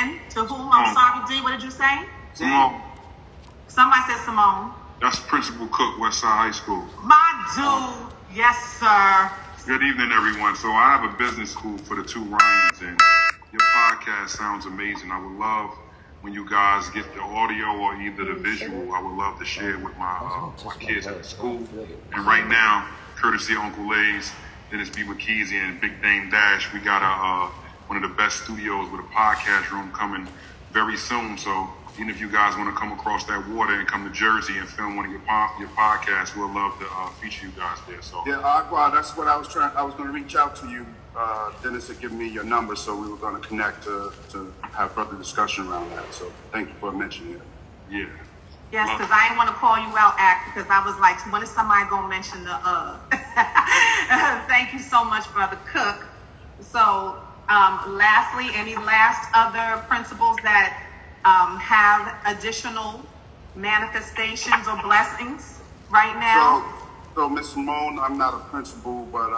again, to whom? I'm sorry, D, what did you say? Simone. Somebody said Simone. That's Principal Cook, Westside High School. My dude. Yes, sir. Good evening, everyone. So I have a business school for the two Ryans, and your podcast sounds amazing. I would love when you guys get the audio or either the visual. I would love to share it with my kids at the school. And right now, courtesy of Uncle Lays, Dennis B. mckeezy, and Big Dane Dash, we got one of the best studios with a podcast room coming very soon. So even if you guys want to come across that water and come to Jersey and film one of your podcasts, we'll love to feature you guys there. So yeah, Agua, that's what I was trying. I was going to reach out to you. Dennis had given me your number, so we were going to connect to have further discussion around that. So thank you for mentioning it. Yeah. Yes, because I didn't want to call you out, because I was like, when is somebody going to mention the Thank you so much, Brother Cook. So lastly, any last other principles that have additional manifestations or blessings right now? So Ms. Moan, I'm not a principal, but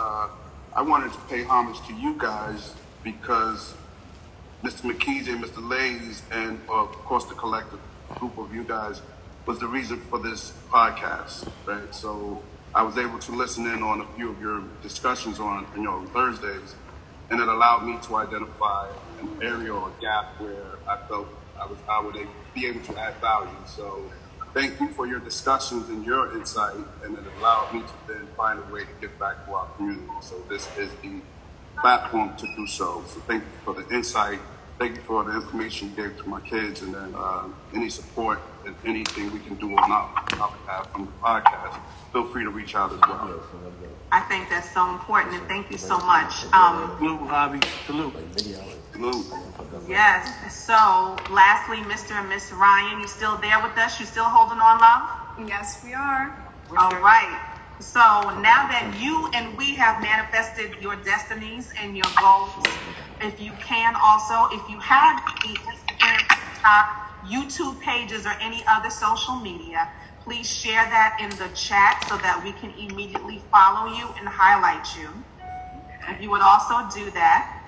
I wanted to pay homage to you guys because Mr. mckeezy and Mr. Lays, and of course the collective group of you guys, was the reason for this podcast, right? So I was able to listen in on a few of your discussions on Thursdays, and it allowed me to identify an area or a gap where I felt I would be able to add value. So thank you for your discussions and your insight, and it allowed me to then find a way to give back to our community. So this is the platform to do so. So thank you for the insight. Thank you for the information you gave to my kids, and then any support and anything we can do on our behalf from the podcast, feel free to reach out as well. I think that's so important, and thank you so much. Salute, Hobby. Salute. Salute. Yes. So, lastly, Mr. and Miss Ryan, you still there with us? You still holding on, love? Yes, we are. All right. So now that you and we have manifested your destinies and your goals, if you can also, if you have any Instagram, TikTok, YouTube pages, or any other social media, please share that in the chat so that we can immediately follow you and highlight you. If you would also do that.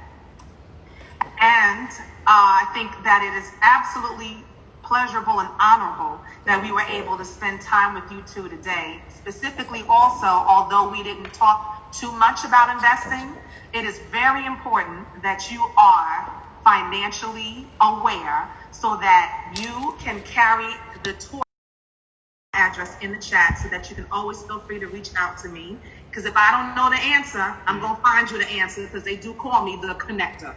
And I think that it is absolutely pleasurable and honorable that we were able to spend time with you two today. Specifically also, although we didn't talk too much about investing, it is very important that you are financially aware so that you can carry the tour address in the chat so that you can always feel free to reach out to me. Because if I don't know the answer, I'm going to find you the answer, because they do call me the connector.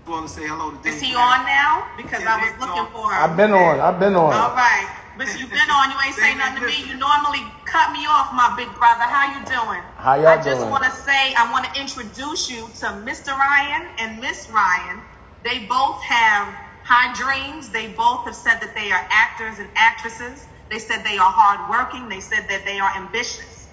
I want to say hello to Dane. Is he on now? Because I was looking for him. I've been on. All right. But you've been on. You ain't saying nothing to me. You normally cut me off, my big brother. How you doing? How y'all doing? I just want to say, I want to introduce you to Mr. Ryan and Miss Ryan. They both have high dreams. They both have said that they are actors and actresses. They said they are hardworking. They said that they are ambitious.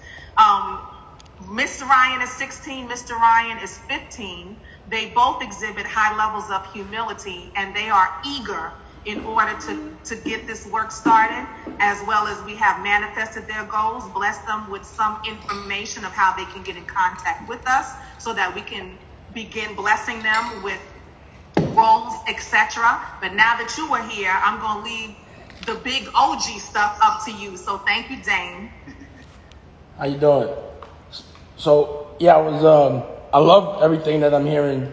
Mr. Ryan is 16. Mr. Ryan is 15. They both exhibit high levels of humility, and they are eager in order to get this work started, as well as we have manifested their goals, blessed them with some information of how they can get in contact with us so that we can begin blessing them with roles, etc. But now that you are here, I'm going to leave the big OG stuff up to you. So thank you, Dane. How you doing? So, yeah, I love everything that I'm hearing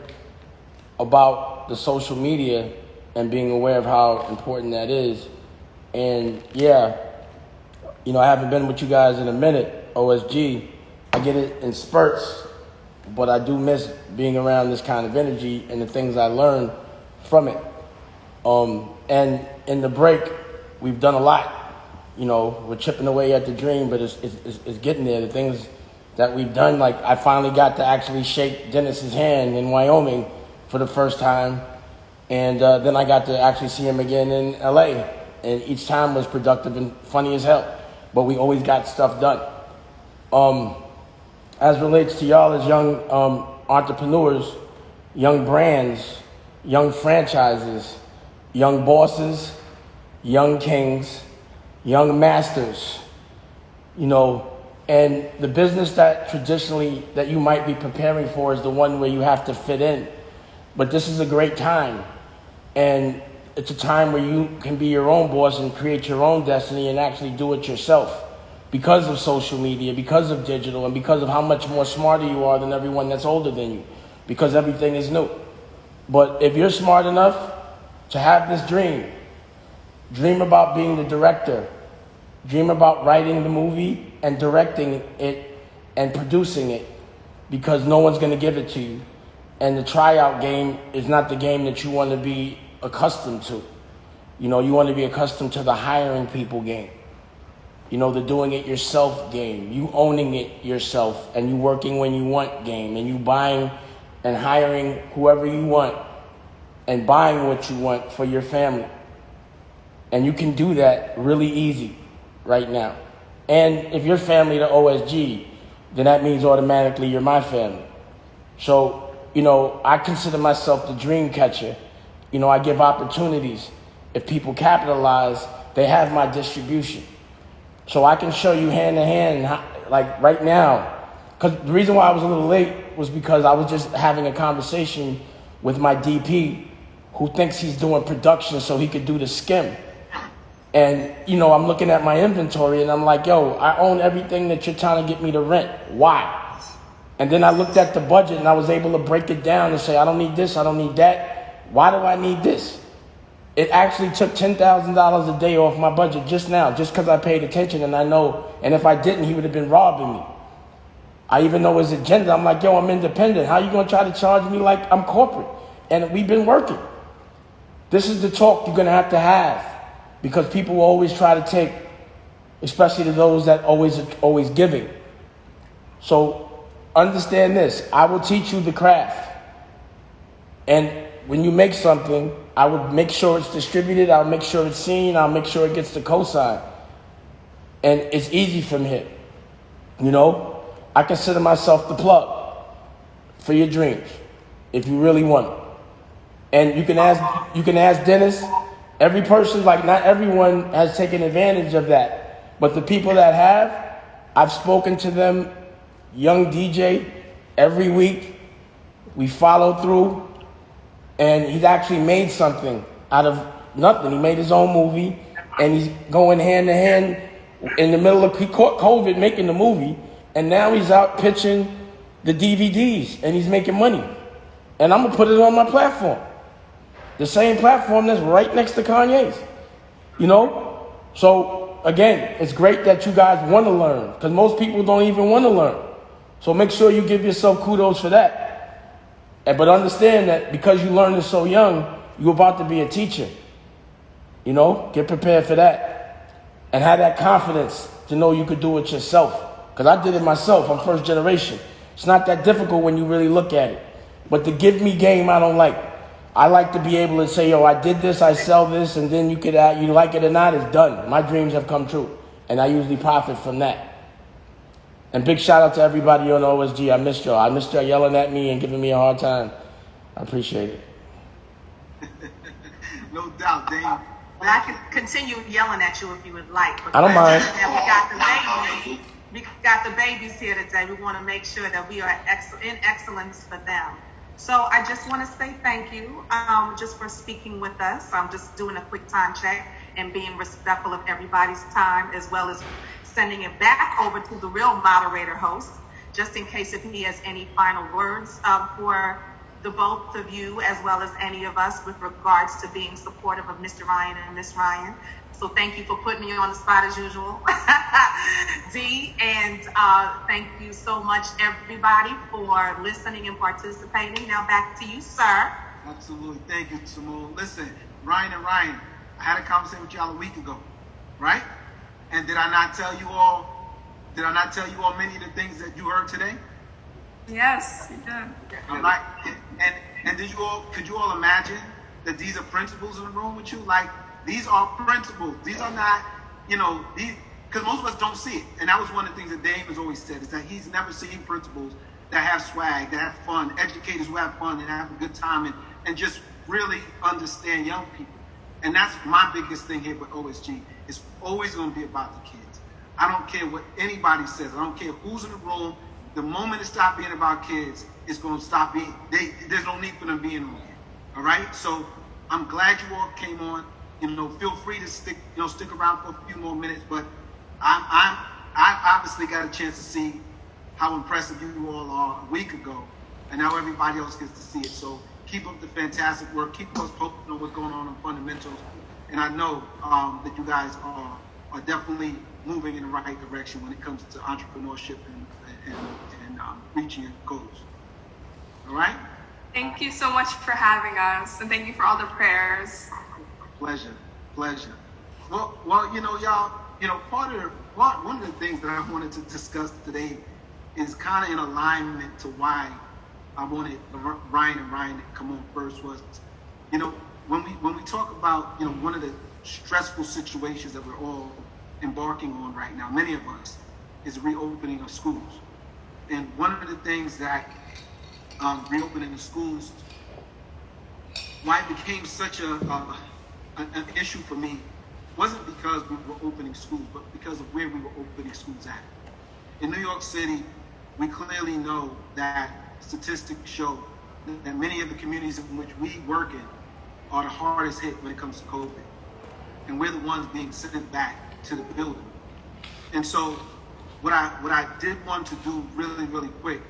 about the social media and being aware of how important that is. And yeah, I haven't been with you guys in a minute, OSG. I get it in spurts, but I do miss being around this kind of energy and the things I learned from it. And in the break, we've done a lot. We're chipping away at the dream, but it's getting there. The things that we've done, like I finally got to actually shake Dennis's hand in Wyoming for the first time. And then I got to actually see him again in LA. And each time was productive and funny as hell. But we always got stuff done. As relates to y'all as young entrepreneurs, young brands, young franchises, young bosses, young kings, young masters, and the business that traditionally that you might be preparing for is the one where you have to fit in. But this is a great time And it's a time where you can be your own boss and create your own destiny and actually do it yourself because of social media, because of digital, and because of how much more smarter you are than everyone that's older than you, because everything is new. But if you're smart enough to have this dream about being the director, dream about writing the movie and directing it and producing it, because no one's going to give it to you. And the tryout game is not the game that you want to be accustomed to. You know, you want to be accustomed to the hiring people game. You know, the doing it yourself game. You owning it yourself and you working when you want game. And you buying and hiring whoever you want and buying what you want for your family. And you can do that really easy right now. And if you're family to OSG, then that means automatically you're my family. So, you know, I consider myself the dream catcher. You know, I give opportunities. If people capitalize, they have my distribution. So I can show you hand to hand, like right now. Because the reason why I was a little late was because I was just having a conversation with my DP who thinks he's doing production so he could do the skim. And, you know, I'm looking at my inventory and I'm like, yo, I own everything that you're trying to get me to rent. Why? And then I looked at the budget and I was able to break it down and say, I don't need this, I don't need that. Why do I need this? It actually took $10,000 a day off my budget just now, just because I paid attention and I know, and if I didn't, he would have been robbing me. I even know his agenda. I'm like, yo, I'm independent. How you going to try to charge me like I'm corporate? And we've been working. This is the talk you're going to have because people will always try to take, especially to those that always giving. So understand this. I will teach you the craft. And when you make something, I would make sure it's distributed. I'll make sure it's seen. I'll make sure it gets the cosign. And it's easy from here. You know, I consider myself the plug for your dreams if you really want it. And you can ask Dennis. Every person, like not everyone has taken advantage of that. But the people that have, I've spoken to them, young DJ, every week. We follow through. And he's actually made something out of nothing. He made his own movie, and he's going hand to hand in the middle of, he caught COVID making the movie, and now he's out pitching the DVDs, and he's making money. And I'm going to put it on my platform. The same platform that's right next to Kanye's. You know? So, again, it's great that you guys want to learn, because most people don't even want to learn. So make sure you give yourself kudos for that. But understand that because you learned it so young, you're about to be a teacher. You know, get prepared for that. And have that confidence to know you could do it yourself. Because I did it myself. I'm first generation. It's not that difficult when you really look at it. But the give me game, I don't like. I like to be able to say, yo, I did this, I sell this, and then you like it or not, it's done. My dreams have come true. And I usually profit from that. And big shout out to everybody on OSG. I missed y'all. I missed y'all yelling at me and giving me a hard time. I appreciate it. No doubt, Dane. Well, I can continue yelling at you if you would like. I don't mind. We got the babies here today. We want to make sure that we are in excellence for them. So I just want to say thank you just for speaking with us. I'm just doing a quick time check and being respectful of everybody's time, as well as sending it back over to the real moderator host, just in case if he has any final words for the both of you, as well as any of us, with regards to being supportive of Mr. Ryan and Miss Ryan. So thank you for putting me on the spot as usual, D. And thank you so much, everybody, for listening and participating. Now back to you, sir. Absolutely. Thank you, Simone. Listen, Ryan and Ryan, I had a conversation with y'all a week ago, right? And did I not tell you all many of the things that you heard today? Yes, you did. All right. And could you all imagine that these are principles in the room with you? Like, these are principles. These are not, because most of us don't see it. And that was one of the things that Dane has always said, is that he's never seen principles that have swag, that have fun, educators who have fun and have a good time and just really understand young people. And that's my biggest thing here with OSG. It's always going to be about the kids. I don't care what anybody says. I don't care who's in the room. The moment it stops being about kids, it's going to stop being. There's no need for them being on here. All right? So I'm glad you all came on. Feel free to stick around for a few more minutes. But I obviously got a chance to see how impressive you all are a week ago, and now everybody else gets to see it. So keep up the fantastic work. Keep us posted on what's going on in fundamentals. And I know that you guys are definitely moving in the right direction when it comes to entrepreneurship and reaching your goals. All right? Thank you so much for having us, and thank you for all the prayers. Pleasure. Well, y'all, one of the things that I wanted to discuss today is kind of in alignment to why I wanted Ryan to come on first was, when we talk about, one of the stressful situations that we're all embarking on right now, many of us, is reopening of schools. And one of the things that reopening the schools, why it became such an issue for me, wasn't because we were opening schools, but because of where we were opening schools at. In New York City, we clearly know that statistics show that many of the communities in which we work in are the hardest hit when it comes to COVID. And we're the ones being sent back to the building. And so what I did want to do really, really quick,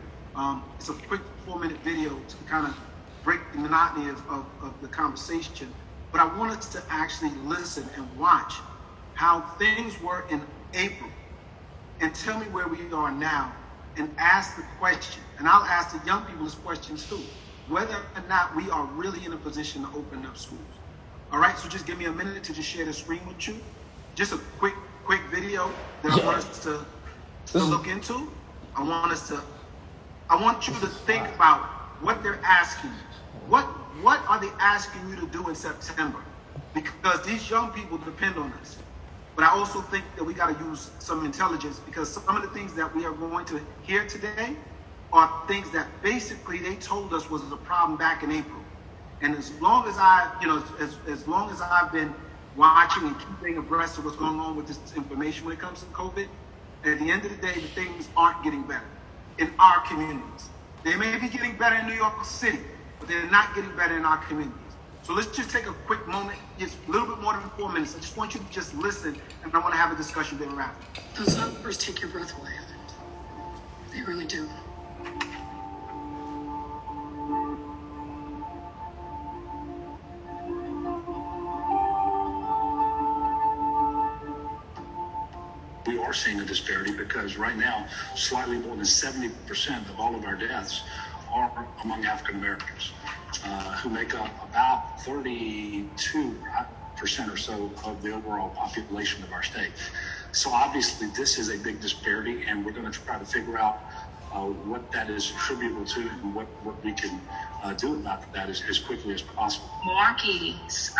it's a quick 4-minute video to kind of break the monotony of the conversation. But I want us to actually listen and watch how things were in April and tell me where we are now and ask the question, and I'll ask the young people this question too, whether or not we are really in a position to open up schools. All right, so just give me a minute to just share the screen with you. Just a quick video that I want us to look into. I want you to think about what they're asking you. What are they asking you to do in September? Because these young people depend on us. But I also think that we got to use some intelligence, because some of the things that we are going to hear today are things that basically they told us was a problem back in April. And as long as as long as I've been watching and keeping abreast of what's going on with this information when it comes to COVID, at the end of the day, the things aren't getting better in our communities. They may be getting better in New York City, but they're not getting better in our communities. So let's just take a quick moment, just a little bit more than 4 minutes. I just want you to just listen, and I want to have a discussion thereafter. Those numbers take your breath away. They really do. We are seeing a disparity because right now, slightly more than 70% of all of our deaths are among African Americans, who make up about 32% or so of the overall population of our state. So obviously this is a big disparity, and we're going to try to figure out what that is attributable to and what we can do about that as quickly as possible. Milwaukee's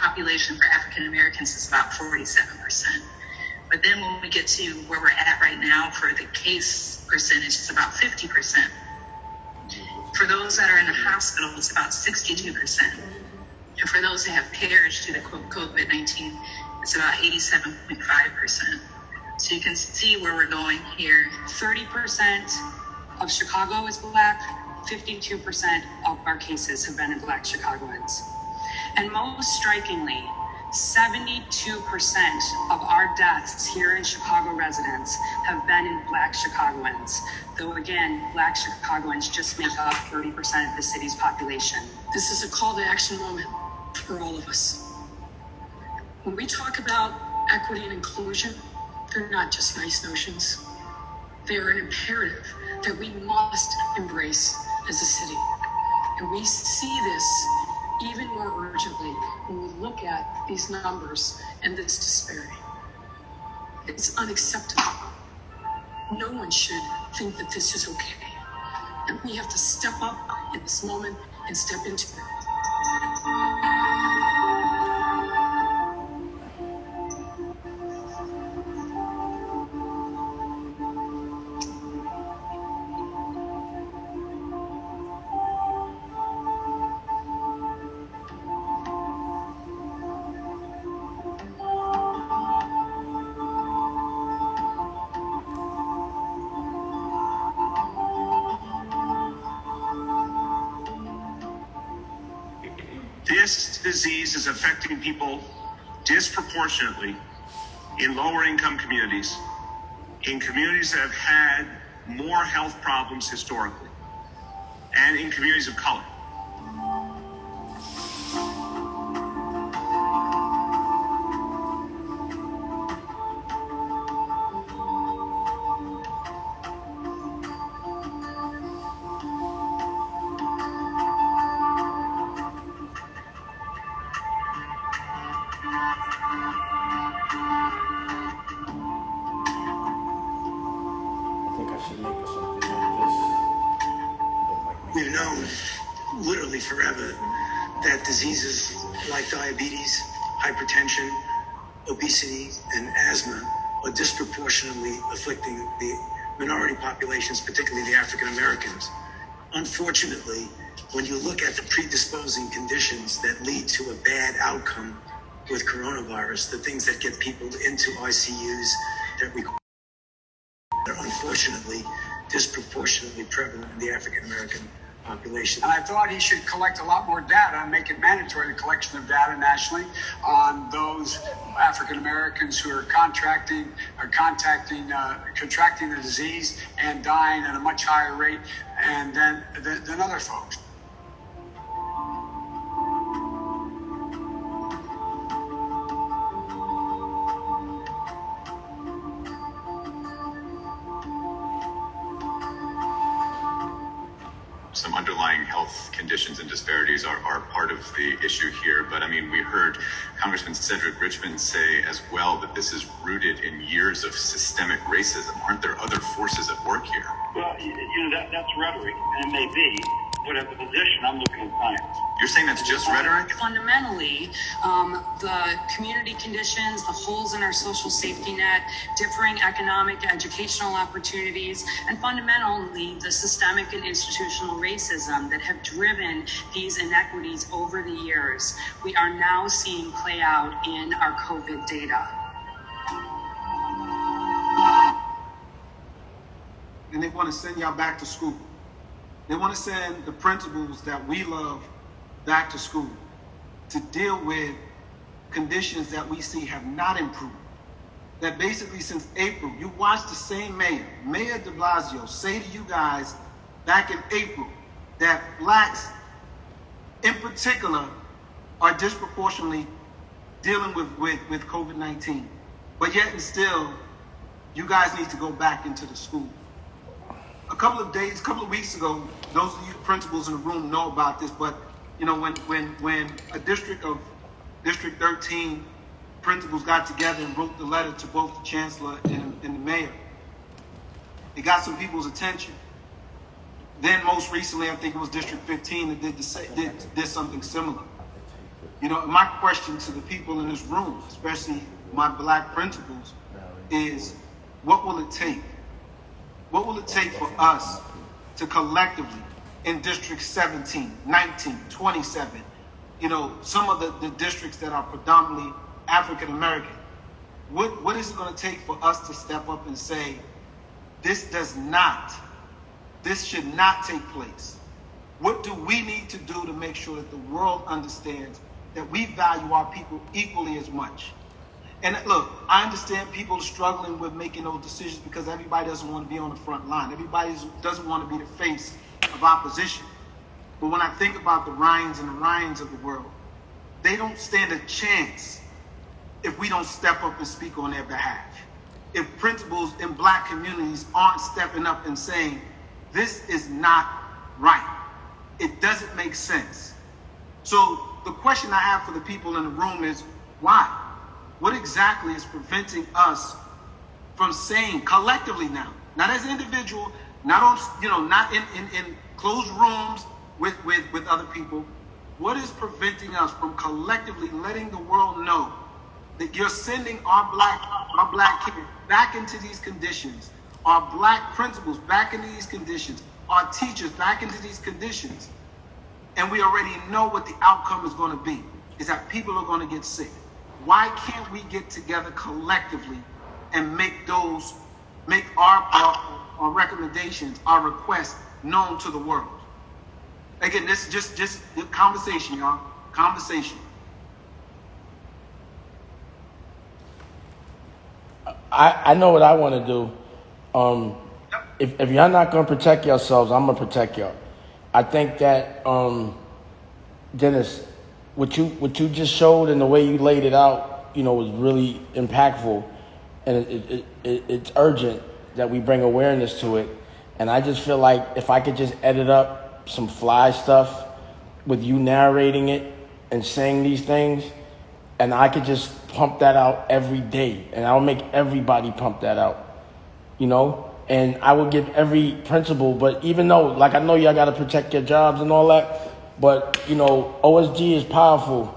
population for African Americans is about 47%. But then when we get to where we're at right now for the case percentage, it's about 50%. For those that are in the hospital, it's about 62%. And for those that have perished due to COVID-19, it's about 87.5%. So you can see where we're going here. 30% of Chicago is Black. 52% of our cases have been in Black Chicagoans. And most strikingly, 72% of our deaths here in Chicago residents have been in Black Chicagoans. Though again, Black Chicagoans just make up 30% of the city's population. This is a call to action moment for all of us. When we talk about equity and inclusion, they're not just nice notions. They are an imperative that we must embrace as a city. And we see this even more urgently when we look at these numbers and this disparity. It's unacceptable. No one should think that this is okay. And we have to step up in this moment and step into it. disease is affecting people disproportionately in lower income communities, in communities that have had more health problems historically, and in communities of color. We've known literally forever that diseases like diabetes, hypertension, obesity, and asthma are disproportionately afflicting the minority populations, particularly the African Americans. Unfortunately, when you look at the predisposing conditions that lead to a bad outcome with coronavirus, the things that get people into ICUs that are unfortunately disproportionately prevalent in the African American population. And I thought he should collect a lot more data and make it mandatory, the collection of data nationally on those African Americans who are contracting the disease and dying at a much higher rate than other folks. Some underlying health conditions and disparities are part of the issue here. But I mean, we heard Congressman Cedric Richmond say as well that this is rooted in years of systemic racism. Aren't there other forces at work here? Well, that's rhetoric, and it may be, but at the position, I'm looking at science. You're saying that's just rhetoric? Fundamentally, the community conditions, the holes in our social safety net, differing economic, educational opportunities, and fundamentally the systemic and institutional racism that have driven these inequities over the years, we are now seeing play out in our COVID data. And they want to send y'all back to school. They want to send the principals that we love back to school to deal with conditions that we see have not improved. That basically since April, you watched the same Mayor de Blasio, say to you guys back in April that blacks in particular are disproportionately dealing with COVID-19. But yet and still, you guys need to go back into the school. A couple of weeks ago, those of you principals in the room know about this, but you know, when a District 13 principals got together and wrote the letter to both the chancellor and the mayor, it got some people's attention. Then most recently, I think it was District 15 that did something similar. You know, my question to the people in this room, especially my black principals, is what will it take? What will it take for us to collectively, in District 17, 19, 27, you know, some of the districts that are predominantly African American, what is it going to take for us to step up and say, this should not take place? What do we need to do to make sure that the world understands that we value our people equally as much? And look, I understand people struggling with making those decisions because everybody doesn't want to be on the front line. Everybody doesn't want to be the face of opposition. But when I think about the Ryans and the Ryans of the world, they don't stand a chance if we don't step up and speak on their behalf. If principals in black communities aren't stepping up and saying, this is not right. It doesn't make sense. So the question I have for the people in the room is, why? What exactly is preventing us from saying collectively now, not as an individual, not on, you know, not in closed rooms with other people, what is preventing us from collectively letting the world know that you're sending our black kids back into these conditions, our black principals back into these conditions, our teachers back into these conditions, and we already know what the outcome is going to be, is that people are going to get sick. Why can't we get together collectively and make our recommendations, our requests known to the world? Again, this is just conversation, y'all. Conversation. I know what I want to do. If y'all not gonna protect yourselves, I'm gonna protect y'all. I think that Dennis, what you just showed and the way you laid it out, was really impactful, and it's urgent that we bring awareness to it. And I just feel like if I could just edit up some fly stuff with you narrating it and saying these things, and I could just pump that out every day, and I'll make everybody pump that out, and I will give every principal. But even though, like, I know y'all got to protect your jobs and all that, but, OSG is powerful.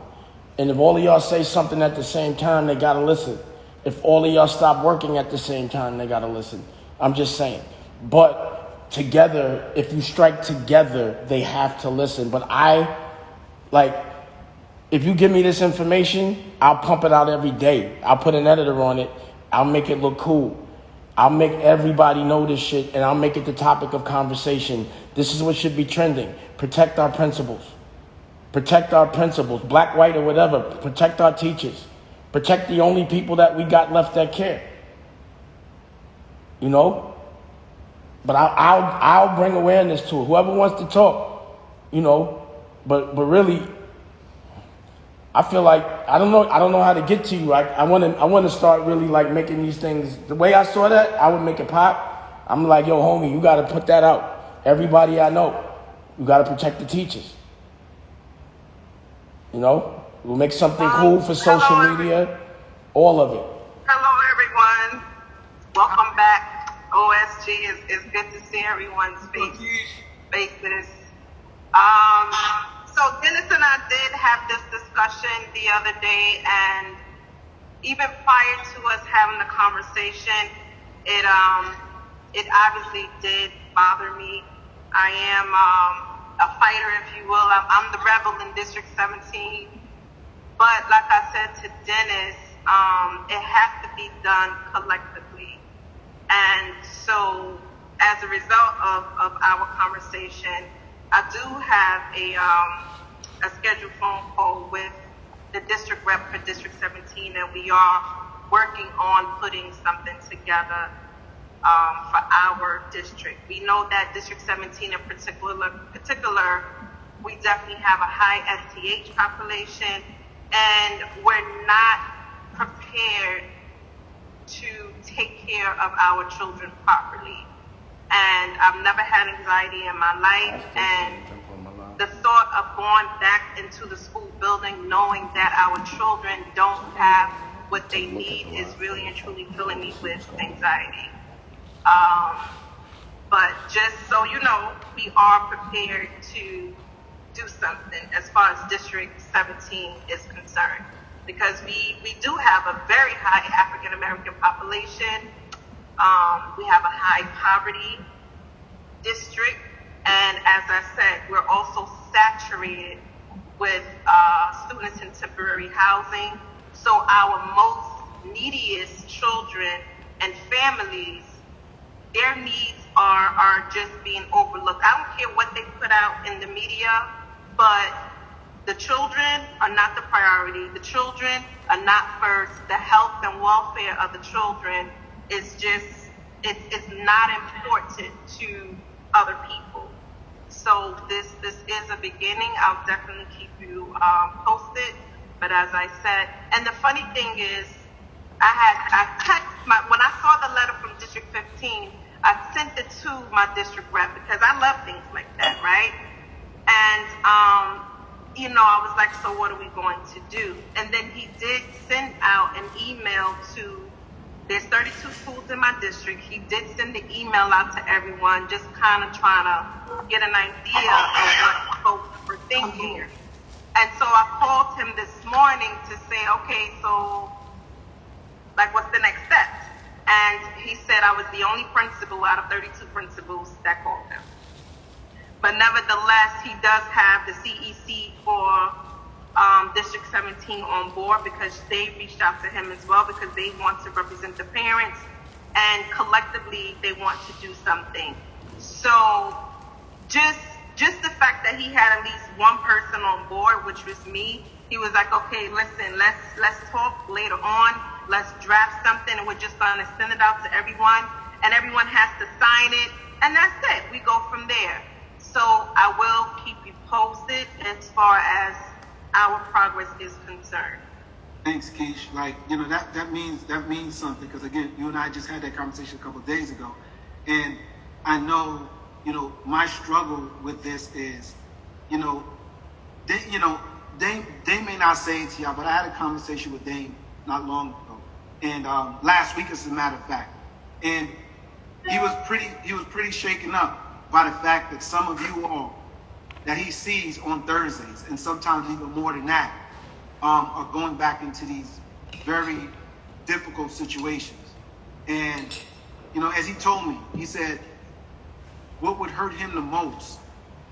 And if all of y'all say something at the same time, they got to listen. If all of y'all stop working at the same time, they got to listen. I'm just saying. But together, if you strike together, they have to listen. But if you give me this information, I'll pump it out every day. I'll put an editor on it. I'll make it look cool. I'll make everybody know this shit, and I'll make it the topic of conversation. This is what should be trending. Protect our principals. Protect our principals, black, white, or whatever. Protect our teachers. Protect the only people that we got left that care. But I'll bring awareness to it. Whoever wants to talk, But really, I feel like I don't know how to get to you. I want to start really like making these things. The way I saw that, I would make it pop. I'm like, yo, homie, you got to put that out. Everybody I know, you got to protect the teachers. We'll make something cool for social media, all of it. Hello, everyone. Welcome back. OSG is good to see everyone's faces. So Dennis and I did have this discussion the other day, and even prior to us having the conversation, it obviously did bother me. I am a fighter, if you will. I'm the rebel in District 17. But like I said to Dennis, it has to be done collectively. And so as a result of our conversation, I do have a scheduled phone call with the district rep for District 17, and we are working on putting something together for our district. We know that District 17 in particular, we definitely have a high STH population, and we're not prepared to take care of our children properly. And I've never had anxiety in my life, and the thought of going back into the school building knowing that our children don't have what they need is really and truly filling me with anxiety. But just so you know, we are prepared to do something as far as District 17 is concerned, because we do have a very high African American population. We have a high poverty district, and as I said, we're also saturated with students in temporary housing. So our most neediest children and families, their needs are just being overlooked. I don't care what they put out in the media, but the children are not the priority. The children are not first. The health and welfare of the children is just, it's not important to other people. So this is a beginning. I'll definitely keep you posted. But as I said, and the funny thing is, when I saw the letter from District 15, I sent it to my district rep because I love things like that, right? And I was like, so what are we going to do? And then he did send out an email to, there's 32 schools in my district. He did send the email out to everyone, just kind of trying to get an idea of what folks were thinking. And so I called him this morning to say, okay, so like what's the next step? And he said I was the only principal out of 32 principals that called him. But nevertheless, he does have the CEC for District 17 on board, because they reached out to him as well, because they want to represent the parents, and collectively they want to do something. So just the fact that he had at least one person on board, which was me, he was like, okay, listen, let's talk later on. let's draft something and we're just going to send it out to everyone and everyone has to sign it. And that's it. We go from there. So I will keep you posted as far as our progress is concerned. Thanks, Keish. Like, you know, that means something, because again, you and I just had that conversation a couple of days ago, and I know, you know, my struggle with this is, Dane may not say it to y'all, but I had a conversation with Dane not long ago, and last week, as a matter of fact, and he was pretty shaken up by the fact that some of you all that he sees on Thursdays, and sometimes even more than that, are going back into these very difficult situations. And, you know, as he told me, he said, what would hurt him the most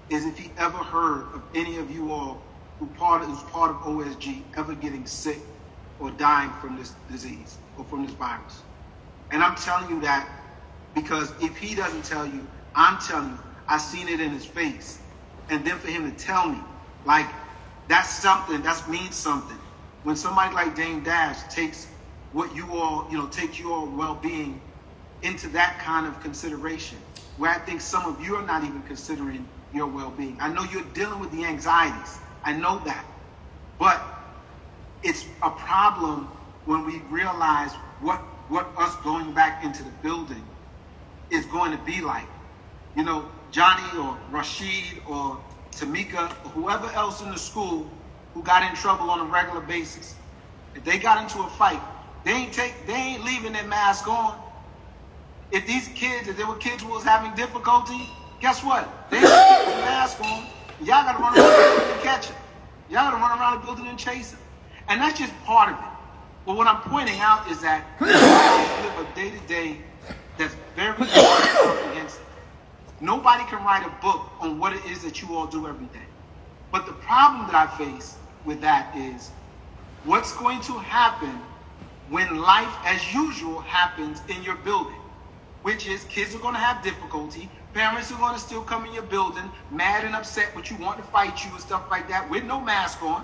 is if he ever heard of any of you all who's part of OSG ever getting sick or dying from this disease or from this virus. And I'm telling you that because if he doesn't tell you, I'm telling you, I've seen it in his face. And then for him to tell me, like, that's something, that means something. When somebody like Dane Dash takes what you all, takes your well-being into that kind of consideration, where I think some of you are not even considering your well-being. I know you're dealing with the anxieties. I know that. But it's a problem when we realize what us going back into the building is going to be like. You know, Johnny or Rashid or Tamika or whoever else in the school who got in trouble on a regular basis, if they got into a fight, they ain't leaving their mask on. If there were kids who was having difficulty, guess what? They ain't leaving their mask on. Y'all gotta run around the building and catch it. Y'all gotta run around the building and chase it. And that's just part of it. But what I'm pointing out is that we live a day-to-day that's very comprehensive. Nobody can write a book on what it is that you all do every day. But the problem that I face with that is what's going to happen when life as usual happens in your building, which is kids are going to have difficulty, parents are going to still come in your building mad and upset with you, want to fight you and stuff like that with no mask on.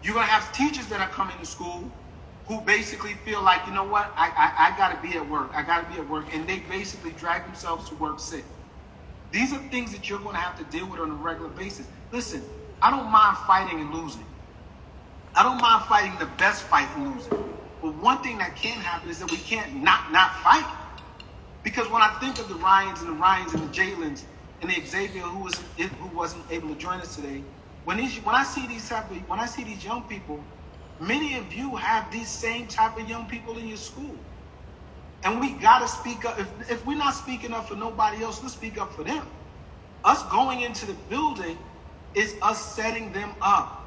You're going to have teachers that are coming to school who basically feel like, you know what, I got to be at work. I got to be at work. And they basically drag themselves to work sick. These are things that you're going to have to deal with on a regular basis. Listen, I don't mind fighting and losing. I don't mind fighting the best fight and losing. But one thing that can happen is that we can't not fight. Because when I think of the Ryans and the Jaylens and the Xavier who wasn't able to join us today, when I see these young people, many of you have these same type of young people in your school. And we got to speak up. If we're not speaking up for nobody else, let's speak up for them. Us going into the building is us setting them up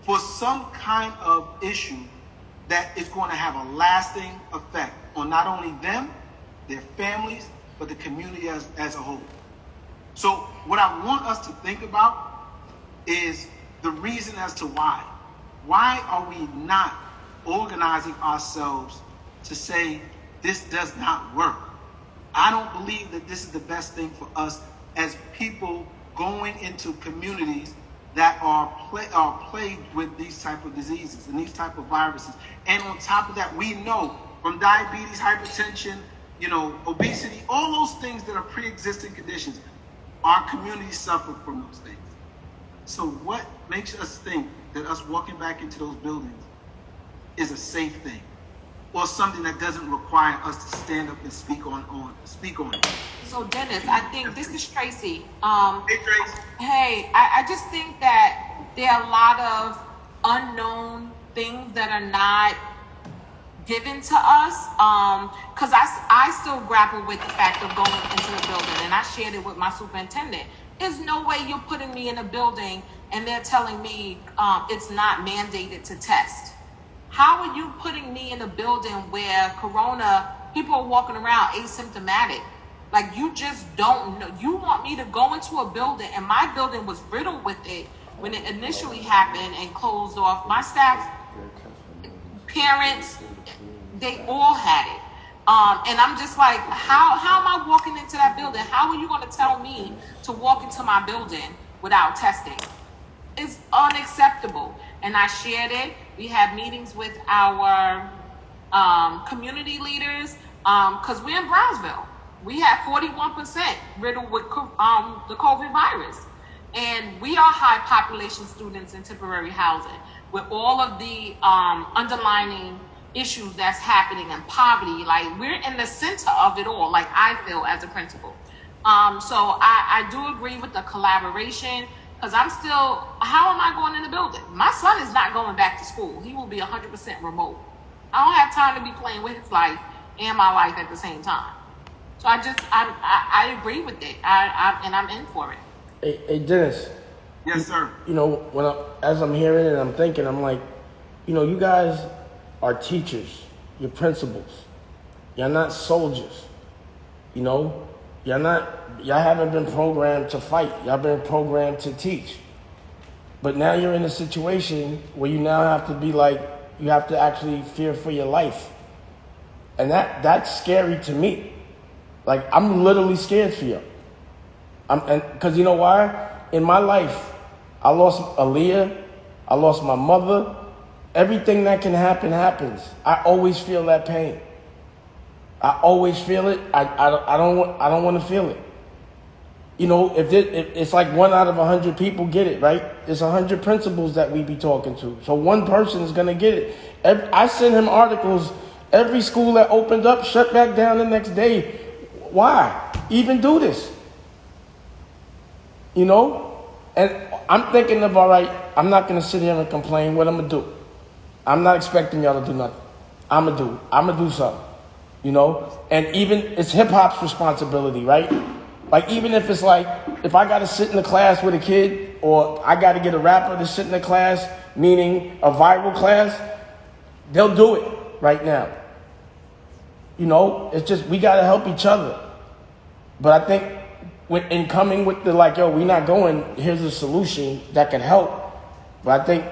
for some kind of issue that is going to have a lasting effect on not only them, their families, but the community as a whole. So what I want us to think about is the reason as to why. Why are we not organizing ourselves to say this does not work? I don't believe that this is the best thing for us as people going into communities that are plagued with these type of diseases and these type of viruses. And on top of that, we know from diabetes, hypertension, obesity, all those things that are pre-existing conditions, our communities suffer from those things. So what makes us think that us walking back into those buildings is a safe thing, or something that doesn't require us to stand up and speak on it? So Dennis, I think this is Tracy. Hey Tracy. Hey, I just think that there are a lot of unknown things that are not given to us. Because I still grapple with the fact of going into the building, and I shared it with my superintendent. There's no way you're putting me in a building and they're telling me it's not mandated to test. How are you putting me in a building where people are walking around asymptomatic? Like, you just don't know. You want me to go into a building, and my building was riddled with it when it initially happened and closed off. My staff, parents, they all had it. And I'm just like, how am I walking into that building? How are you going to tell me to walk into my building without testing? It's unacceptable. And I shared it. We have meetings with our community leaders, because we're in Brownsville. We have 41% riddled with the COVID virus. And we are high population students in temporary housing with all of the underlining issues that's happening and poverty. Like, we're in the center of it all, like I feel as a principal. So I do agree with the collaboration, because I'm still, how am I going in the building? My son is not going back to school. He will be 100% remote. I don't have time to be playing with his life and my life at the same time. So I agree with it, and I'm in for it. Hey, Dennis. Yes, sir. You know, as I'm hearing it and I'm thinking, I'm like, you know, you guys are teachers. You're principals. You're not soldiers. You know, y'all haven't been programmed to fight. Y'all been programmed to teach. But now you're in a situation where you now have to be like, you have to actually fear for your life. And that's scary to me. Like, I'm literally scared for you. Because you know why? In my life, I lost Aaliyah. I lost my mother. Everything that can happen happens. I always feel that pain. I always feel it. I don't want to feel it. You know, if it's like 1 out of 100 people get it, right? It's 100 principals that we be talking to. So one person is going to get it. I send him articles. Every school that opened up shut back down the next day. Why even do this? You know? And I'm thinking of, all right, I'm not going to sit here and complain. What I'm going to do? I'm not expecting y'all to do nothing. I'm going to do something. You know? And even, it's hip-hop's responsibility, right? Like, even if it's like, if I got to sit in the class with a kid, or I got to get a rapper to sit in the class, meaning a viral class, they'll do it right now. You know? It's just, we got to help each other. But I think in coming with the, like, yo, we not going, here's a solution that can help. But I think,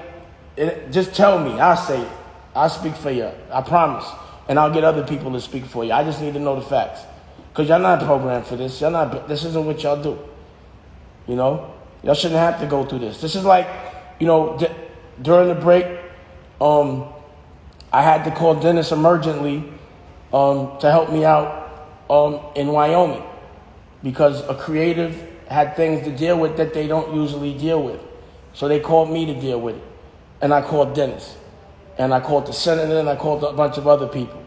just tell me, I'll say it. I'll speak for you. I promise. And I'll get other people to speak for you. I just need to know the facts. Because y'all not programmed for this. This isn't what y'all do. You know? Y'all shouldn't have to go through this. This is like, you know, during the break, I had to call Dennis emergently to help me out in Wyoming. Because a creative had things to deal with that they don't usually deal with. So they called me to deal with it. And I called Dennis. And I called the senator, and I called a bunch of other people.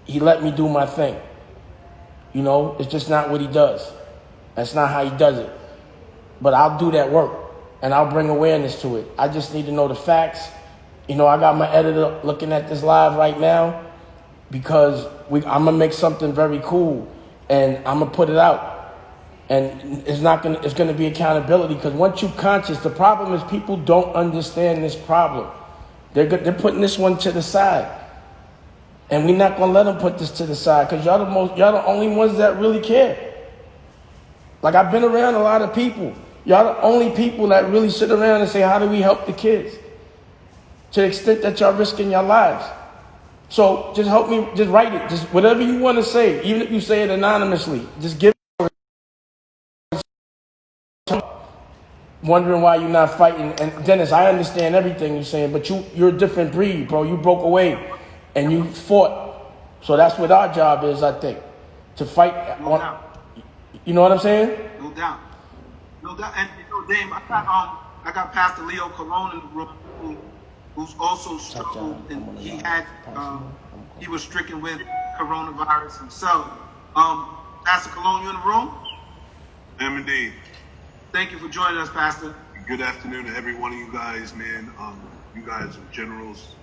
He let me do my thing. You know, it's just not what he does. That's not how he does it. But I'll do that work, and I'll bring awareness to it. I just need to know the facts. You know, I got my editor looking at this live right now, because I'm going to make something very cool, and I'm going to put it out. And it's going to be accountability, because once you're conscious, the problem is people don't understand this problem. They're putting this one to the side. And we're not going to let them put this to the side, because y'all the only ones that really care. Like, I've been around a lot of people. Y'all the only people that really sit around and say, how do we help the kids? To the extent that y'all risking your lives. So just help me, just write it. Just whatever you want to say, even if you say it anonymously, just give it. Wondering why you're not fighting. And Dennis, I understand everything you're saying, but you're a different breed, bro. You broke away and you fought. So that's what our job is, I think. To fight. No doubt. You know what I'm saying? No doubt. No doubt. And you know, Dame, I got Pastor Leo Colon in the room, who's also struggled, and he was stricken with coronavirus himself. Pastor Colon, you in the room? I am indeed. Thank you for joining us, Pastor. Good afternoon to every one of you guys, man. You guys are generals.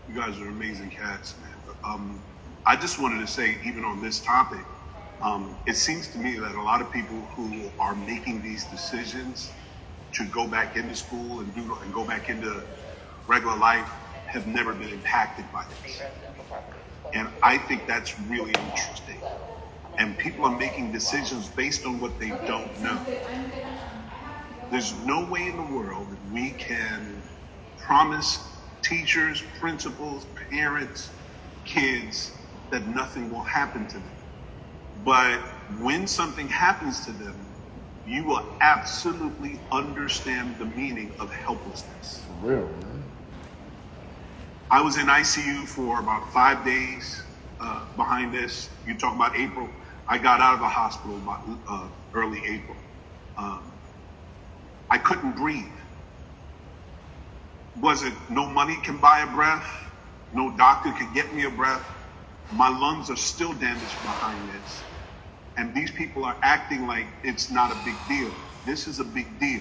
You guys are amazing cats, man. I just wanted to say, even on this topic, it seems to me that a lot of people who are making these decisions to go back into school and go back into regular life have never been impacted by this. And I think that's really interesting. And people are making decisions based on what they don't know. There's no way in the world that we can promise teachers, principals, parents, kids that nothing will happen to them. But when something happens to them, you will absolutely understand the meaning of helplessness. For real, man. I was in ICU for about 5 days behind this. You talk about April. I got out of the hospital about early April. I couldn't breathe. Was it no money can buy a breath? No doctor could get me a breath. My lungs are still damaged behind this. And these people are acting like it's not a big deal. This is a big deal.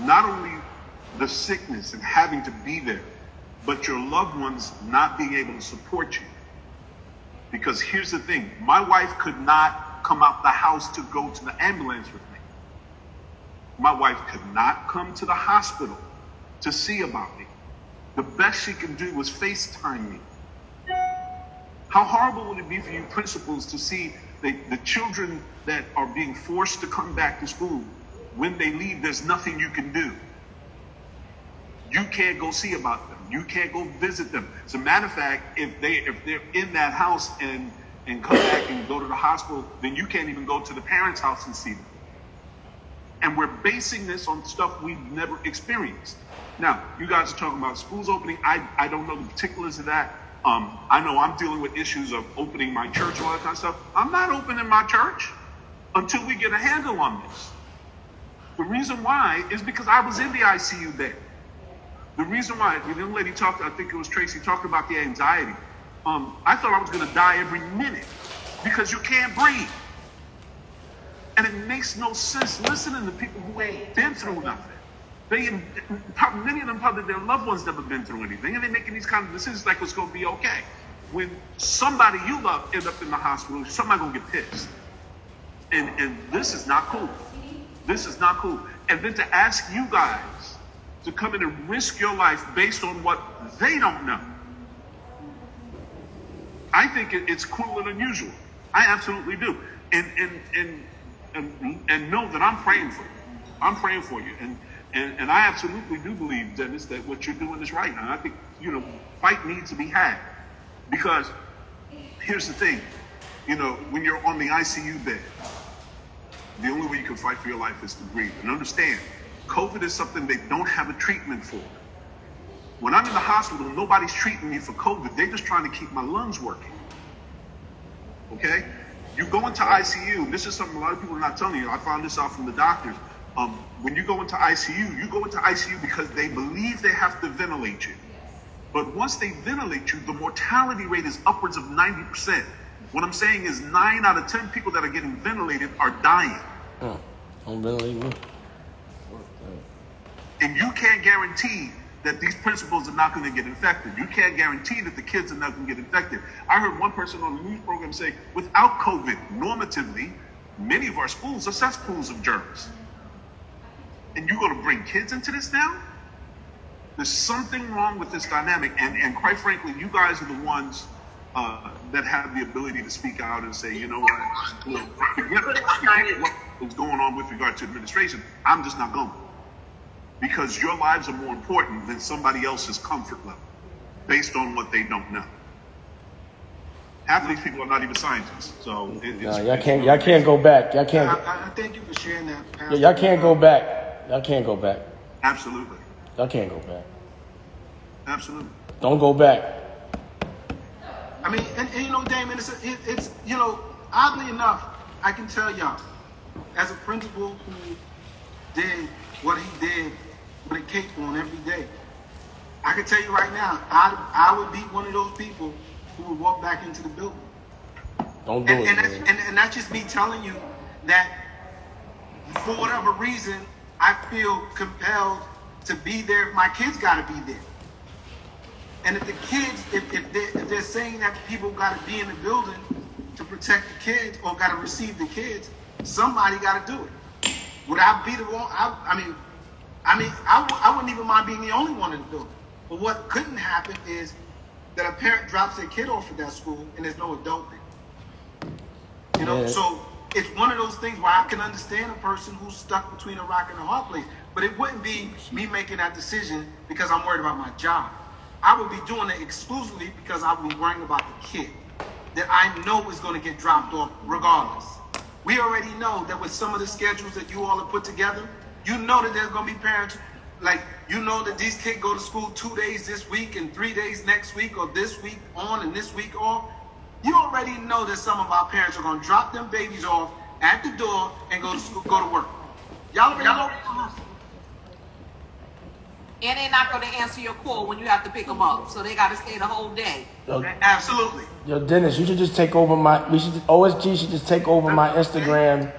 Not only the sickness and having to be there, but your loved ones not being able to support you. Because here's the thing, my wife could not come out the house to go to the ambulance with me. My wife could not come to the hospital to see about me. The best she can do was FaceTime me. How horrible would it be for you principals to see the children that are being forced to come back to school, when they leave, there's nothing you can do. You can't go see about them. You can't go visit them. As a matter of fact, if they're in that house and come back and go to the hospital, then you can't even go to the parents' house and see them. And we're basing this on stuff we've never experienced. Now, you guys are talking about schools opening. I don't know the particulars of that. I know I'm dealing with issues of opening my church and all that kind of stuff. I'm not opening my church until we get a handle on this. The reason why is because I was in the ICU there. The reason why, the young lady talked, I think it was Tracy, talked about the anxiety. I thought I was going to die every minute because you can't breathe. And it makes no sense listening to people who ain't been through nothing. Many of them probably their loved ones never been through anything, and they're making these kind of decisions like it's going to be okay. When somebody you love end up in the hospital, somebody going to get pissed. And this is not cool. This is not cool. And then to ask you guys to come in and risk your life based on what they don't know, I think it's cruel and unusual. I absolutely do. And know that I'm praying for you. I'm praying for you. And I absolutely do believe, Dennis, that what you're doing is right. And I think, fight needs to be had. Because here's the thing, when you're on the ICU bed, the only way you can fight for your life is to breathe. And understand, COVID is something they don't have a treatment for. When I'm in the hospital, nobody's treating me for COVID. They're just trying to keep my lungs working. Okay? You go into ICU, this is something a lot of people are not telling you. I found this out from the doctors. When you go into ICU because they believe they have to ventilate you. But once they ventilate you, the mortality rate is upwards of 90%. What I'm saying is 9 out of 10 people that are getting ventilated are dying. Don't ventilate me. And you can't guarantee that these principals are not going to get infected. You can't guarantee that the kids are not going to get infected. I heard one person on the news program say, without COVID, normatively, many of our schools are cesspools of germs. And you're going to bring kids into this now? There's something wrong with this dynamic. And quite frankly, you guys are the ones that have the ability to speak out and say, forget what's going on with regard to administration. I'm just not going. Because your lives are more important than somebody else's comfort level based on what they don't know. Half of these people are not even scientists. So y'all can't go back. Y'all can't. I thank you for sharing that. Y'all can't go back. Y'all can't go back. Absolutely. Y'all can't go back. Absolutely. Don't go back. I mean, and Damon, it's oddly enough, I can tell y'all, as a principal who did what he did with a cape on every day, I can tell you right now, I would be one of those people who would walk back into the building. Don't do it. And that's just me telling you that for whatever reason, I feel compelled to be there. My kids got to be there. And if the kids, if they're saying that people got to be in the building to protect the kids or got to receive the kids, somebody got to do it. Would I be the one? I wouldn't even mind being the only one in the building. But what couldn't happen is that a parent drops their kid off at that school and there's no adult there. So it's one of those things where I can understand a person who's stuck between a rock and a hard place. But it wouldn't be me making that decision because I'm worried about my job. I would be doing it exclusively because I would be worrying about the kid that I know is going to get dropped off regardless. We already know that with some of the schedules that you all have put together, you know that there's going to be parents like, you know that these kids go to school 2 days this week and 3 days next week, or this week on and this week off. You already know that some of our parents are going to drop them babies off at the door and go to school, go to work. Y'all already know. And they're not going to answer your call when you have to pick them up, so they got to stay the whole day. Absolutely. Yo, Dennis, you should just take over OSG should just take over my Instagram.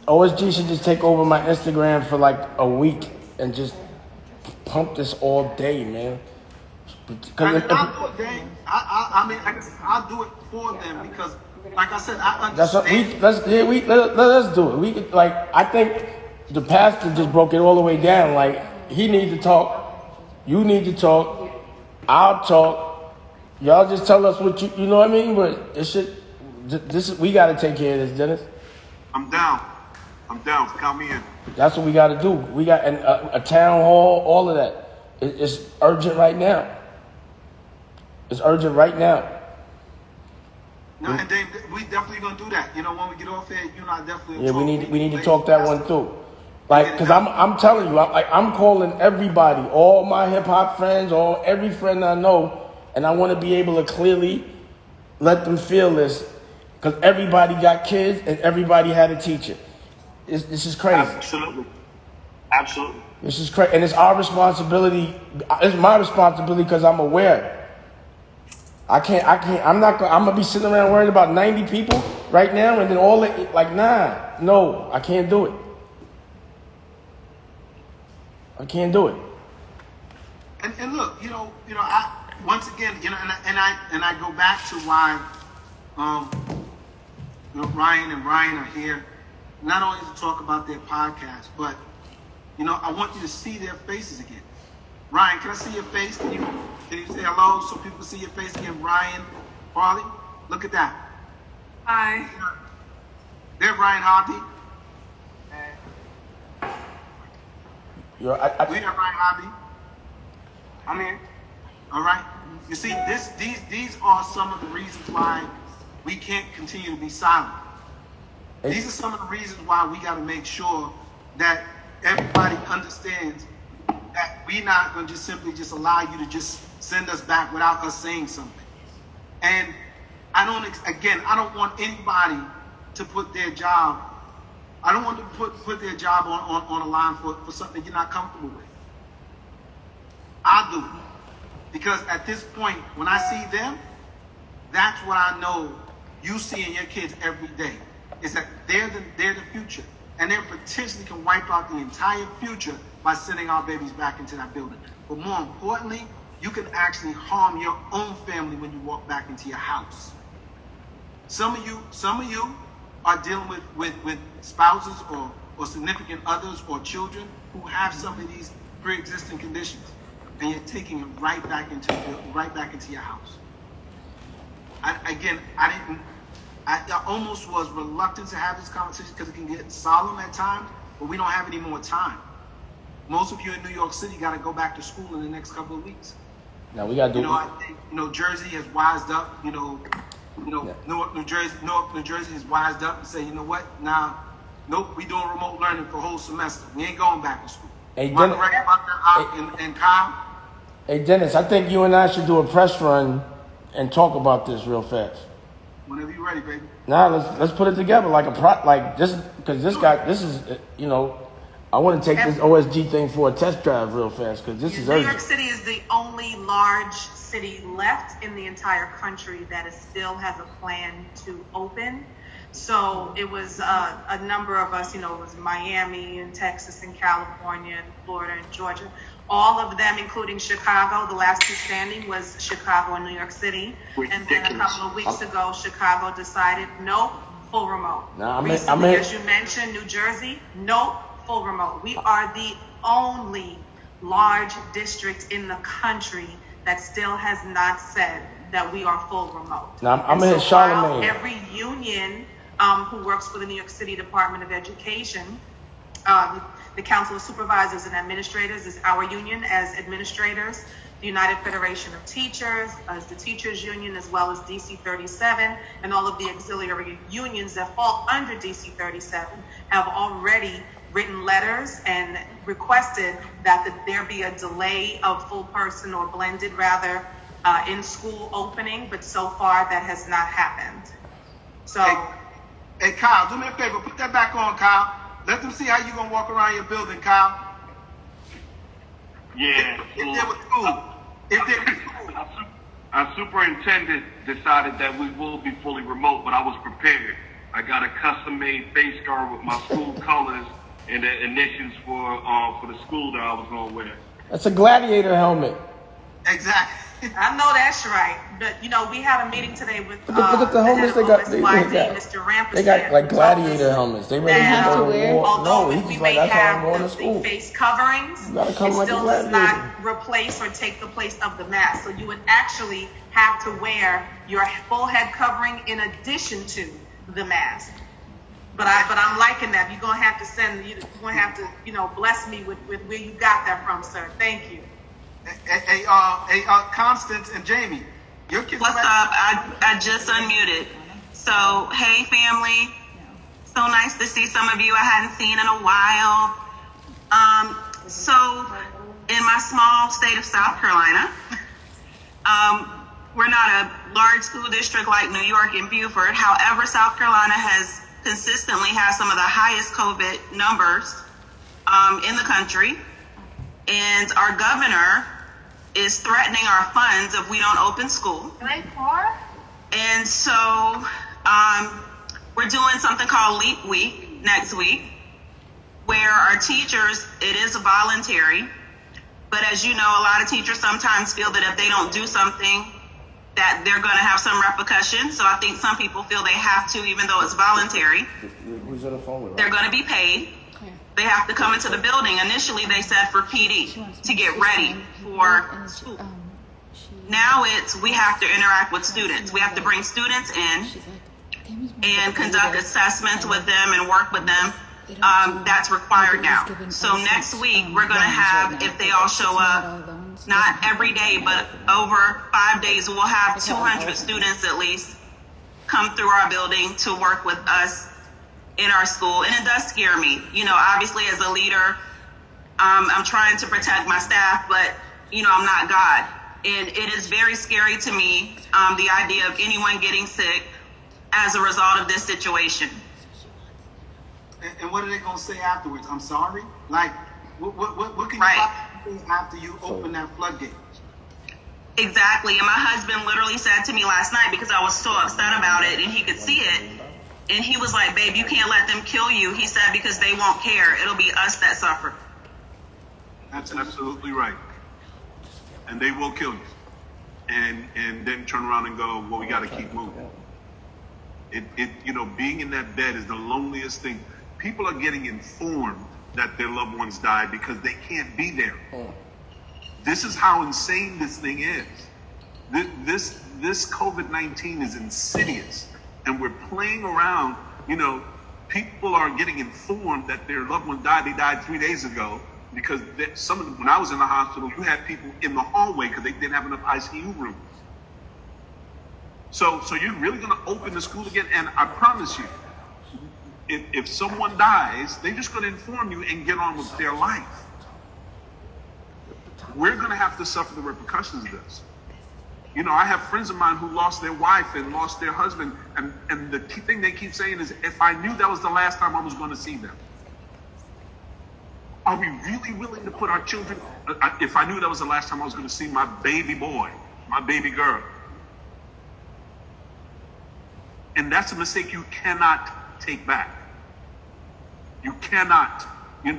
OSG should just take over my Instagram for like a week and just pump this all day, man. I'll do it, Dane. I mean, I'll do it for them because, like I said, I understand. Let's do it. We could, like, I think the pastor just broke it all the way down. Like, he needs to talk, you need to talk, I'll talk. Y'all just tell us what you know what I mean. But we got to take care of this, Dennis. I'm down. Count me in. That's what we got to do. We got a town hall, all of that. It's urgent right now. It's urgent right now. No, and Dave, we definitely gonna do that. You know, when we get off here, you and I definitely. Yeah, we need to talk that one through. Like, cause I'm telling you, I'm calling everybody, all my hip hop friends, every friend I know, and I want to be able to clearly let them feel this, cause everybody got kids and everybody had a teacher. This is crazy. Absolutely. This is crazy, and it's our responsibility. It's my responsibility because I'm aware. I'm gonna be sitting around worrying about 90 people right now, and then no, I can't do it. I can't do it. And look, I once again, and I go back to why, Ryan and Ryan are here, not only to talk about their podcast, but I want you to see their faces again. Ryan, can I see your face? Can you say hello so people see your face again? Ryan Harley, look at that. Hi. There's Ryan Hardy. We have Ryan Hardy. I'm here. All right. You see, these are some of the reasons why we can't continue to be silent. These are some of the reasons why we got to make sure that everybody understands that we're not going to just simply just allow you to just send us back without us saying something. And I don't want anybody to put their job, I don't want to put their job on a line for something you're not comfortable with. I do. Because at this point, when I see them, that's what I know you see in your kids every day, is that they're the future. And they potentially can wipe out the entire future by sending our babies back into that building. But more importantly, you can actually harm your own family when you walk back into your house. Some of you are dealing with spouses or significant others or children who have some of these pre-existing conditions, and you're taking it right back into your house. I almost was reluctant to have this conversation because it can get solemn at times, but we don't have any more time. Most of you in New York City got to go back to school in the next couple of weeks. Now we got to do. I think Jersey has wised up. Newark, New Jersey has wised up and say, you know what? Now, nope, we doing remote learning for a whole semester. We ain't going back to school. Hey, Dennis, and Kyle. Hey, Dennis, I think you and I should do a press run and talk about this real fast. Whenever you're ready, baby. Nah, let's put it together because this is I want to take this OSG thing for a test drive real fast because this is urgent. New York City is the only large city left in the entire country that still has a plan to open. So it was a number of us, it was Miami and Texas and California and Florida and Georgia. All of them, including Chicago, the last two standing was Chicago and New York City. And then a couple of weeks ago, Chicago decided, nope, full remote. Recently, as you mentioned, New Jersey, nope, full remote. We are the only large district in the country that still has not said that we are full remote. Now, I'm going to hit Charlemagne. Every union who works for the New York City Department of Education, the Council of Supervisors and Administrators is our union as administrators, the United Federation of Teachers as the teachers union, as well as DC 37 and all of the auxiliary unions that fall under DC 37 have already written letters and requested that there be a delay of full person or blended rather in school opening, but so far that has not happened. So, hey Kyle, do me a favor, put that back on, Kyle. Let them see how you gonna walk around your building, Kyle. Yeah. If there was school. Our superintendent decided that we will be fully remote, but I was prepared. I got a custom-made face guard with my school colors and the initials for the school that I was going to wear. That's a gladiator helmet. Exactly. I know that's right. But, we had a meeting today with Look at the helmets they got. Mr. Rampus. They got like gladiator helmets. They ready to go to war. Although No, we he's may like, that's how I'm have going to the school. face coverings, You gotta it come like a still does gladiator. not replace or take the place of the mask. So you would actually have to wear your full head covering in addition to the mask. But I'm liking that. You're gonna have to bless me with where you got that from, sir. Thank you. Hey, Constance and Jamie, your kids. What's up? I just unmuted. So, hey, family. So nice to see some of you I hadn't seen in a while. So, in my small state of South Carolina, we're not a large school district like New York and Beaufort. However, South Carolina has consistently had some of the highest COVID numbers in the country. And our governor is threatening our funds if we don't open school. And so we're doing something called Leap Week next week, where our teachers, it is voluntary, but as you know, a lot of teachers sometimes feel that if they don't do something, that they're going to have some repercussions. So I think some people feel they have to, even though it's voluntary. Who's on the phone with? They're going to be paid. They have to come into the building. Initially, they said for PD, to get ready for school. Now we have to interact with students. We have to bring students in and conduct assessments with them and work with them. That's required now. So next week, we're going to have, if they all show up, not every day, but over 5 days, we'll have 200 students at least come through our building to work with us in our school. And it does scare me. Obviously as a leader, I'm trying to protect my staff, but I'm not God. And it is very scary to me, the idea of anyone getting sick as a result of this situation. And what are they going to say afterwards? I'm sorry? Like, what can you do after you open that floodgate? Exactly. And my husband literally said to me last night, because I was so upset about it and he could see it, and he was like, babe, you can't let them kill you. He said, because they won't care. It'll be us that suffer. That's absolutely right. And they will kill you. And then turn around and go, well, we got to keep moving. Being in that bed is the loneliest thing. People are getting informed that their loved ones died because they can't be there. This is how insane this thing is. This COVID-19 is insidious. And we're playing around, people are getting informed that their loved one died. They died 3 days ago because some of them, when I was in the hospital, you had people in the hallway because they didn't have enough ICU rooms. So you're really going to open the school again? And I promise you, if someone dies, they're just going to inform you and get on with their life. We're going to have to suffer the repercussions of this. I have friends of mine who lost their wife and lost their husband, and the key thing they keep saying is, if I knew that was the last time I was going to see them. Are we really willing to put our children, if I knew that was the last time I was going to see my baby boy, my baby girl? And that's a mistake you cannot take back. You cannot, I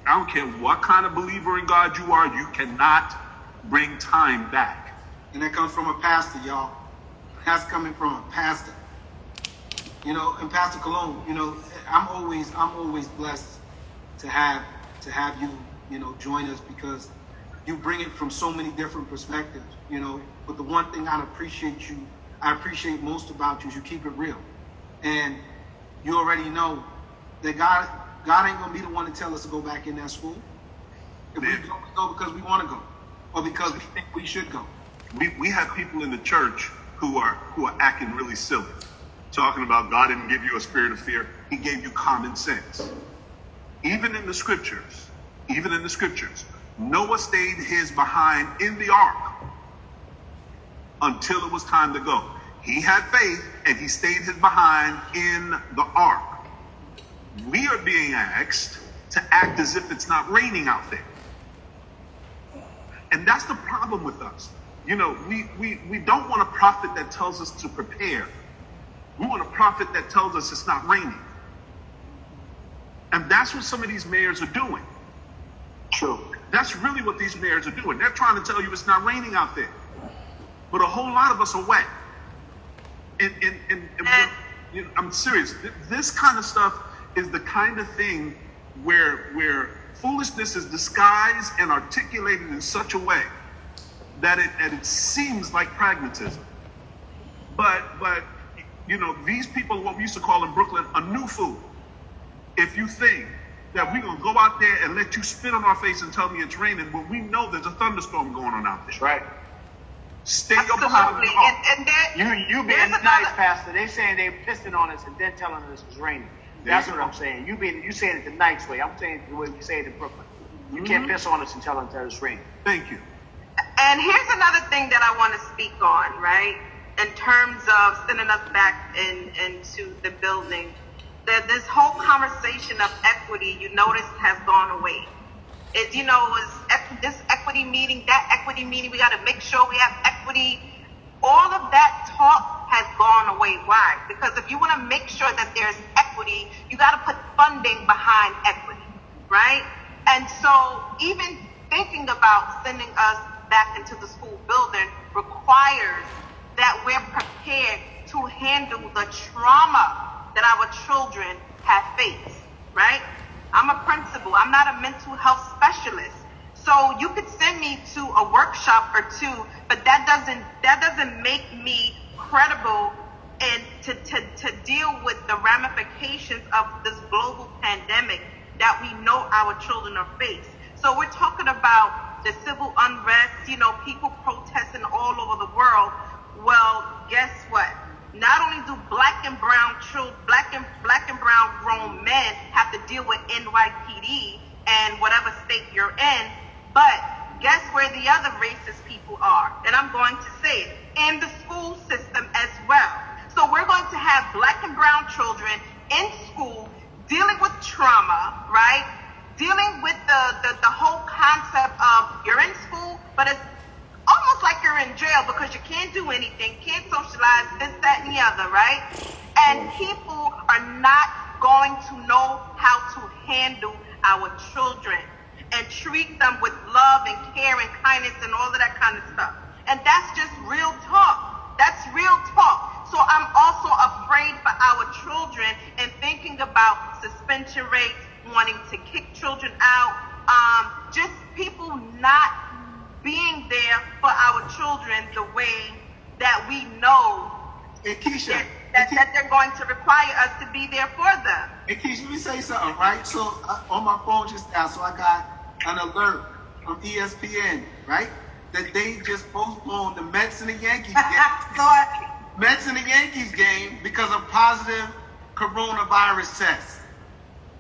don't care what kind of believer in God you are, you cannot bring time back. And that comes from a pastor, y'all. That's coming from a pastor. And Pastor Cologne, I'm always blessed to have you, join us, because you bring it from so many different perspectives, But the one thing I appreciate most about you is you keep it real. And you already know that God ain't gonna be the one to tell us to go back in that school. If we go because we want to go, or because we think we should go. We have people in the church who are acting really silly, talking about God didn't give you a spirit of fear; He gave you common sense. even in the scriptures, Noah stayed his behind in the ark until it was time to go. He had faith and he stayed his behind in the ark. We are being asked to act as if it's not raining out there. And that's the problem with us. You know, we don't want a prophet that tells us to prepare. We want a prophet that tells us it's not raining. And that's what some of these mayors are doing. True. That's really what these mayors are doing. They're trying to tell you it's not raining out there. But a whole lot of us are wet. And you know, I'm serious. This kind of stuff is the kind of thing where foolishness is disguised and articulated in such a way that it seems like pragmatism. But you know, these people are what we used to call in Brooklyn a new fool. If you think that we're gonna go out there and let you spit on our face and tell me it's raining, but we know there's a thunderstorm going on out there. Right. Stay your behind in the ark. You being nice, Pastor. They saying they pissing on us and then telling us it's raining. That's what I'm saying. You saying it the nice way. I'm saying the way we say it in Brooklyn. You can't piss on us and tell us that it's raining. Thank you. And here's another thing that I want to speak on, right? In terms of sending us back into the building, that this whole conversation of equity, you notice, has gone away. It, you know, was this equity meeting, that equity meeting, we got to make sure we have equity. All of that talk has gone away. Why? Because if you want to make sure that there's equity, you got to put funding behind equity, right? And so even thinking about sending us back into the school building requires that we're prepared to handle the trauma that our children have faced, right? I'm a principal. I'm not a mental health specialist. So you could send me to a workshop or two, but that doesn't make me credible and to deal with the ramifications of this global pandemic that we know our children are faced. So we're talking about the civil unrest, you know, people protesting all over the world. Well, guess what? Not only do black and brown grown men have to deal with NYPD and whatever state you're in, but guess where the other racist people are? And I'm going to say it, in the school system as well. So we're going to have black and brown children in school dealing with trauma, right? Dealing with the whole concept of you're in school, but it's almost like you're in jail because you can't do anything, can't socialize, this, that, and the other, right? And people are not going to know how to handle our children and treat them with love and care and kindness and all of that kind of stuff. And that's just real talk. That's real talk. So I'm also afraid for our children and thinking about suspension rates, wanting to kick children out, just people not being there for our children the way that we know that they're going to require us to be there for them. And Keisha, let me say something, right? So on my phone just now, so I got an alert from ESPN, right? That they just postponed the Mets and the Yankees game. Mets and the Yankees game because of positive coronavirus tests.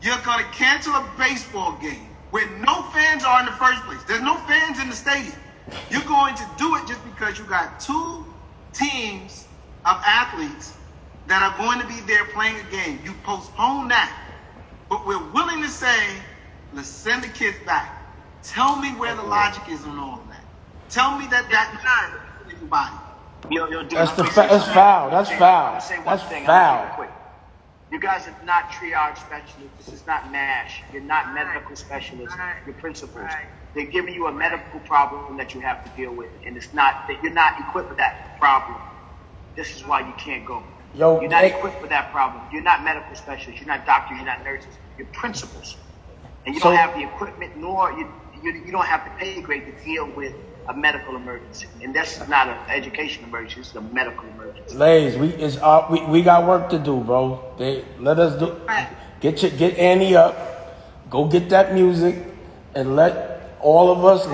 You're going to cancel a baseball game where no fans are in the first place. There's no fans in the stadium. You're going to do it just because you got two teams of athletes that are going to be there playing a game. You postpone that. But we're willing to say, let's send the kids back. Tell me where the logic is on all of that. Tell me that's not everybody. That's foul. That's foul. That's foul. You guys are not triage specialists. This is not MASH. You're not medical specialists. You're principals. They're giving you a medical problem that you have to deal with, and it's not that you're not equipped with that problem. This is why you can't go. You're not equipped with that problem. You're not medical specialists. You're not doctors. You're not nurses. You're principals, and you don't have the equipment, nor you don't have the pay grade to deal with a medical emergency. And this is not an education emergency. This is a medical emergency. Lays, we got work to do, bro. Let us do. Get Annie up. Go get that music, and let all of us.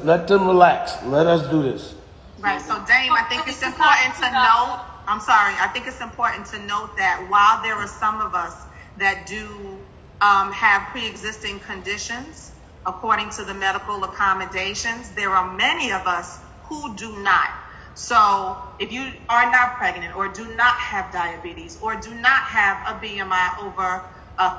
Let them relax. Let us do this. Right. So, Dame, I think it's important to note. I'm sorry. I think it's important to note that while there are some of us that do have pre-existing conditions according to the medical accommodations. There are many of us who do not. So if you are not pregnant or do not have diabetes or do not have a BMI over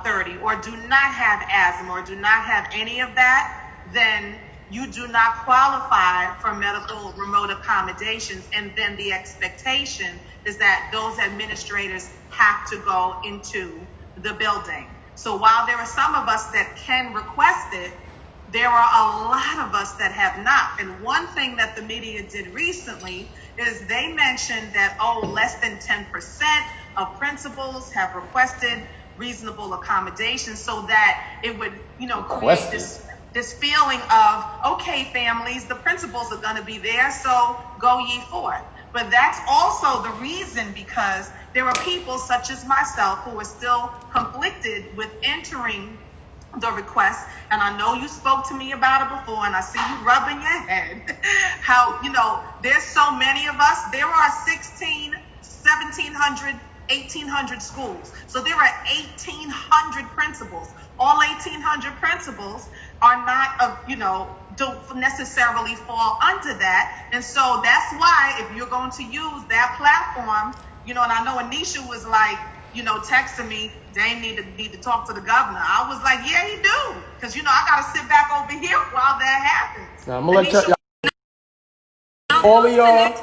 30 or do not have asthma or do not have any of that, then you do not qualify for medical remote accommodations. And then the expectation is that those administrators have to go into the building. So while there are some of us that can request it, there are a lot of us that have not. And one thing that the media did recently is they mentioned that, less than 10% of principals have requested reasonable accommodations, so that it would, create this feeling of, okay, families, the principals are going to be there, so go ye forth. But that's also the reason, because there are people such as myself who are still conflicted with entering the request. And I know you spoke to me about it before, and I see you rubbing your head. How, there's so many of us. There are 1,700, 1,800 schools. So there are 1,800 principals. All 1,800 principals are not, don't necessarily fall under that. And so that's why if you're going to use that platform, and I know Anisha was like, texting me, Dane need to talk to the governor. I was like, yeah, he do. Because, I got to sit back over here while that happens. Now, I'm going to let y'all, all of y'all,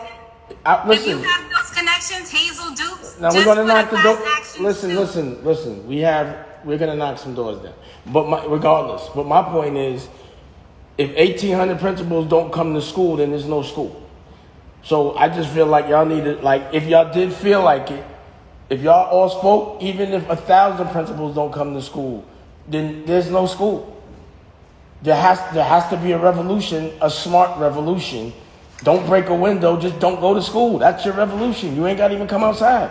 listen. If you have those connections, Hazel Dukes, Now, we're going to knock the door. Listen. We're going to knock some doors down. But regardless, but my point is, if 1,800 principals don't come to school, then there's no school. So I just feel like y'all need to, if y'all did feel like it, if y'all all spoke, even if 1,000 principals don't come to school, then there's no school. There has to be a revolution, a smart revolution. Don't break a window, just don't go to school. That's your revolution. You ain't got to even come outside.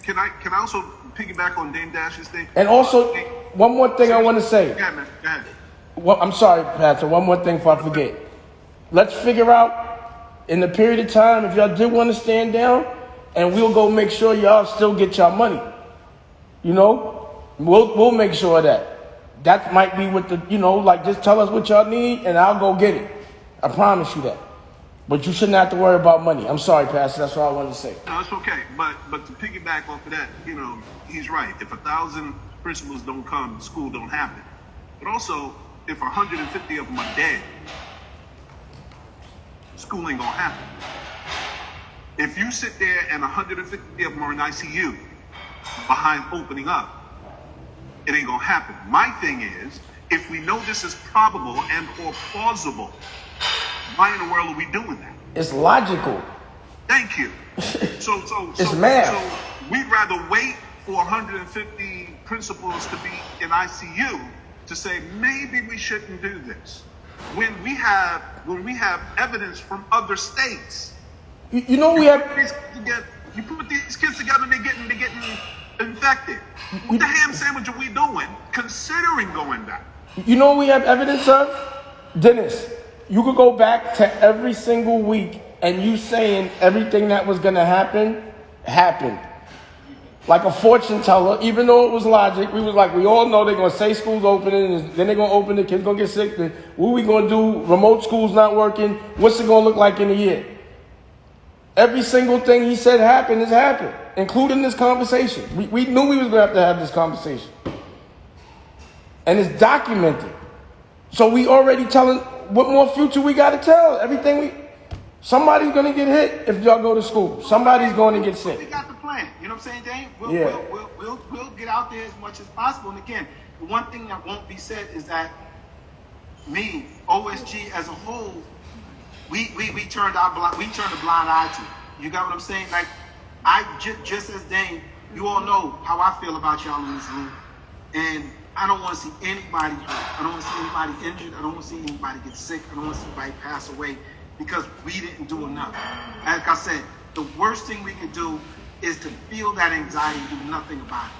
Can I also piggyback on Dame Dash's thing? And also, one more thing I want to say. Go ahead, man. Go ahead. Well, I'm sorry, Pastor. One more thing before I forget. Let's figure out, in the period of time, if y'all did want to stand down, and we'll go make sure y'all still get y'all money. We'll make sure of that. That might be with the, just tell us what y'all need, and I'll go get it. I promise you that. But you shouldn't have to worry about money. I'm sorry, Pastor. That's all I wanted to say. No, it's okay. But to piggyback off of that, he's right. If 1,000 principals don't come, school don't happen. But also, if 150 of them are dead, school ain't gonna happen. If you sit there and 150 of them are in ICU behind opening up, it ain't gonna happen. My thing is, if we know this is probable and or plausible, why in the world are we doing that? It's logical. Thank you. So it's math. So we'd rather wait for 150 principals to be in ICU to say maybe we shouldn't do this, when we have evidence from other states. We have. You put these kids together and they're getting infected. What the ham sandwich are we doing, considering going back? We have evidence of? Dennis, you could go back to every single week and you saying everything that was going to happen, happened. Like a fortune teller, even though it was logic, we was like, we all know they're going to say school's opening, and then they're going to open, the kids going to get sick. Then what are we going to do? Remote school's not working. What's it going to look like in a year? Every single thing he said happened has happened, including this conversation. We knew we was going to have this conversation. And it's documented. So we already telling what more future we got to tell. Somebody's going to get hit if y'all go to school. Somebody's going to get sick. We got the plan. You know what I'm saying, Dane? We'll get out there as much as possible. And again, the one thing that won't be said is that me, OSG as a whole, we turned a blind eye to it. You got what I'm saying? Like, just as Dane, you all know how I feel about y'all in this room. And I don't want to see anybody hurt. I don't want to see anybody injured. I don't want to see anybody get sick. I don't want to see anybody pass away because we didn't do enough. Like I said, the worst thing we could do is to feel that anxiety and do nothing about it.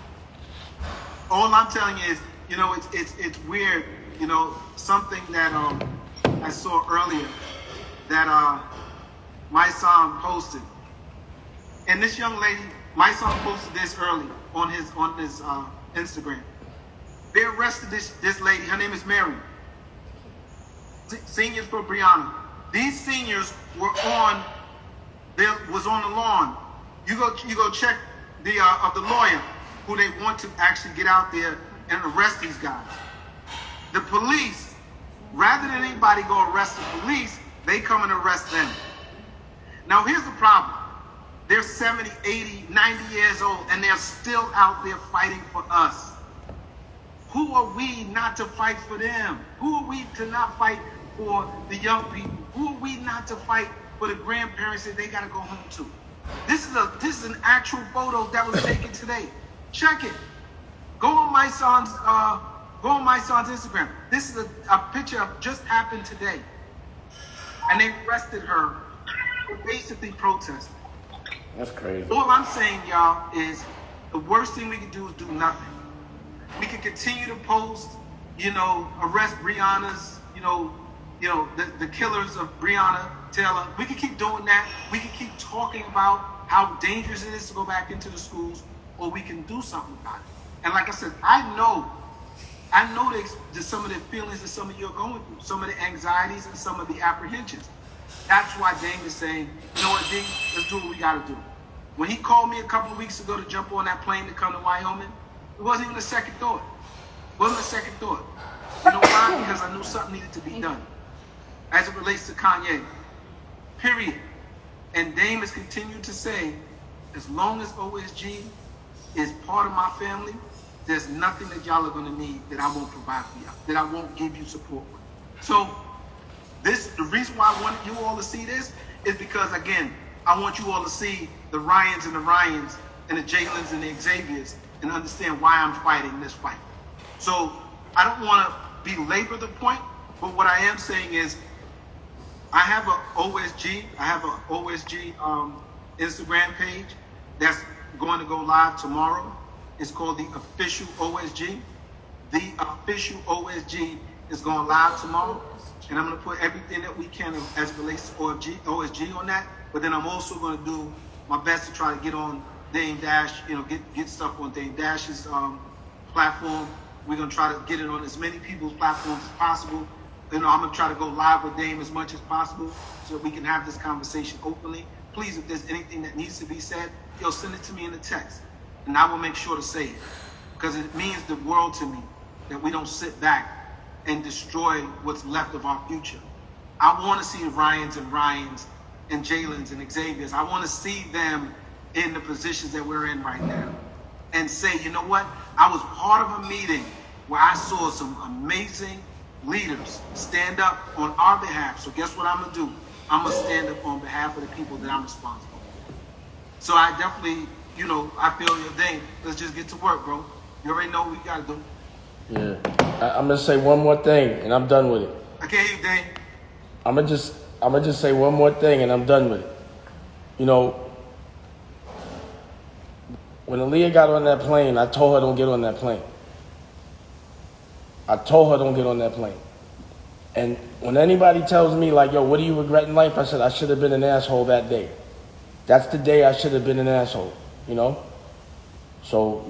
All I'm telling you is, it's weird, something that I saw earlier that my son posted. And this young lady, my son posted this early on his Instagram. They arrested this lady. Her name is Mary. Seniors for Breonna. These seniors was on the lawn. You go check the lawyer who they want to actually get out there and arrest these guys. The police, rather than anybody go arrest the police, they come and arrest them. Now here's the problem. They're 70, 80, 90 years old, and they're still out there fighting for us. Who are we not to fight for them? Who are we to not fight for the young people? Who are we not to fight for the grandparents that they got to go home to? This is an actual photo that was taken today. Check it. Go on my son's Instagram. This is a picture of just happened today, and they arrested her for basically protesting. That's crazy. All I'm saying, y'all, is the worst thing we can do is do nothing. We can continue to post, arrest Breonna's, the killers of Breonna Taylor. We can keep doing that. We can keep talking about how dangerous it is to go back into the schools, or we can do something about it. And like I said, I know some of the feelings that some of you are going through, some of the anxieties and some of the apprehensions. That's why Dane is saying, you know what, Dane, let's do what we got to do. When he called me a couple of weeks ago to jump on that plane to come to Wyoming, it wasn't even a second thought. It wasn't a second thought. You know why? Because I knew something needed to be done as it relates to Kanye. Period. And Dame has continued to say, as long as OSG is part of my family, there's nothing that y'all are going to need that I won't provide for y'all, that I won't give you support with. So the reason why I want you all to see this is because, again, I want you all to see the Ryans and the the Jalen's and the Xaviers and understand why I'm fighting this fight. So I don't want to belabor the point, but what I am saying is I have an OSG Instagram page that's going to go live tomorrow. It's called the Official OSG. The Official OSG is going live tomorrow. And I'm going to put everything that we can as it relates to OSG on that. But then I'm also going to do my best to try to get on Dane Dash, get stuff on Dane Dash's platform. We're going to try to get it on as many people's platforms as possible. I'm going to try to go live with Dame as much as possible so that we can have this conversation openly. Please, if there's anything that needs to be said, send it to me in the text. And I will make sure to say it. Because it means the world to me that we don't sit back and destroy what's left of our future. I want to see Ryans and Jalen's and Xavier's. I want to see them in the positions that we're in right now. And say, you know what? I was part of a meeting where I saw some amazing leaders stand up on our behalf. So guess what I'm going to do? I'm going to stand up on behalf of the people that I'm responsible for. So I definitely, I feel your thing. Let's just get to work, bro. You already know what we got to do. Yeah. I'm going to say one more thing, and I'm done with it. I can't hear you, Dane. I'm going to just say one more thing, and I'm done with it. When Aaliyah got on that plane, I told her don't get on that plane. And when anybody tells me, like, yo, what do you regret in life? I said, I should have been an asshole that day. That's the day I should have been an asshole, So,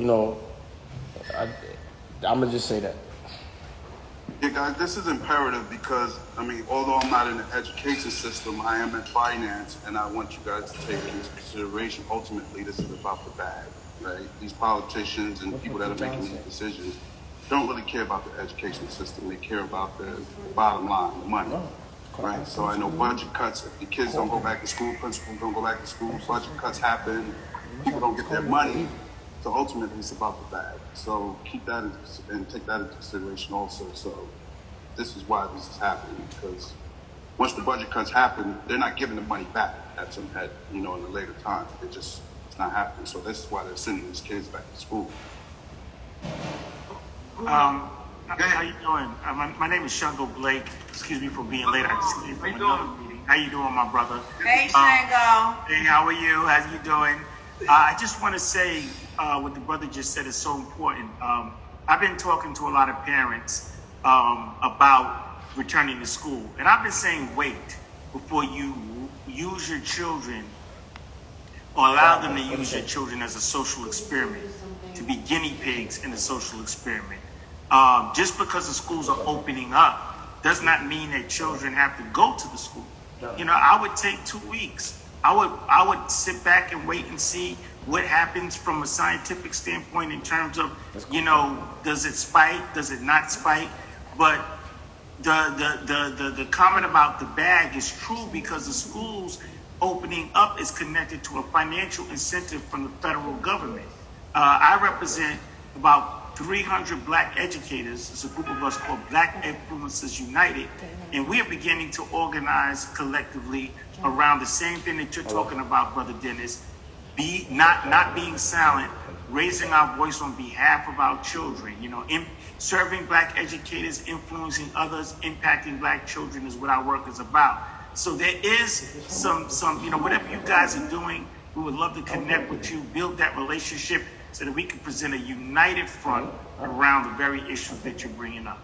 I'm going to just say that. Yeah, guys, this is imperative because, although I'm not in the education system, I am in finance, and I want you guys to take into consideration, ultimately, this is about the bag, right? These politicians and people that are making these decisions don't really care about the education system. They care about the bottom line, the money, right? So I know budget cuts, if the kids don't go back to school, principals don't go back to school, budget cuts happen, people don't get their money. So ultimately, it's about the bag. So keep that and take that into consideration also. So this is why this is happening, because once the budget cuts happen, they're not giving the money back at in a later time. It's not happening. So this is why they're sending these kids back to school. How you doing? My name is Shango Blake. Excuse me for being late. I just came from another meeting. How you doing, my brother? Hey, Shango. Hey, how are you? How you doing? I just want to say what the brother just said is so important. I've been talking to a lot of parents about returning to school. And I've been saying wait before you use your children or allow them to use your children as a social experiment, to be guinea pigs in a social experiment. Just because the schools are opening up does not mean that children have to go to the school. You know, I would take 2 weeks. I would sit back and wait and see what happens from a scientific standpoint in terms of, you know, does it spike, does it not spike? But the comment about the bag is true because the schools opening up is connected to a financial incentive from the federal government. I represent about 300 Black educators. It's a group of us called Black Influencers United, and we are beginning to organize collectively around the same thing that you're talking about, Brother Dennis. Not being silent, raising our voice on behalf of our children. You know, serving Black educators, influencing others, impacting Black children is what our work is about. So there is some, you know, whatever you guys are doing, we would love to connect with you, build that relationship so that we can present a united front around the very issues that you're bringing up.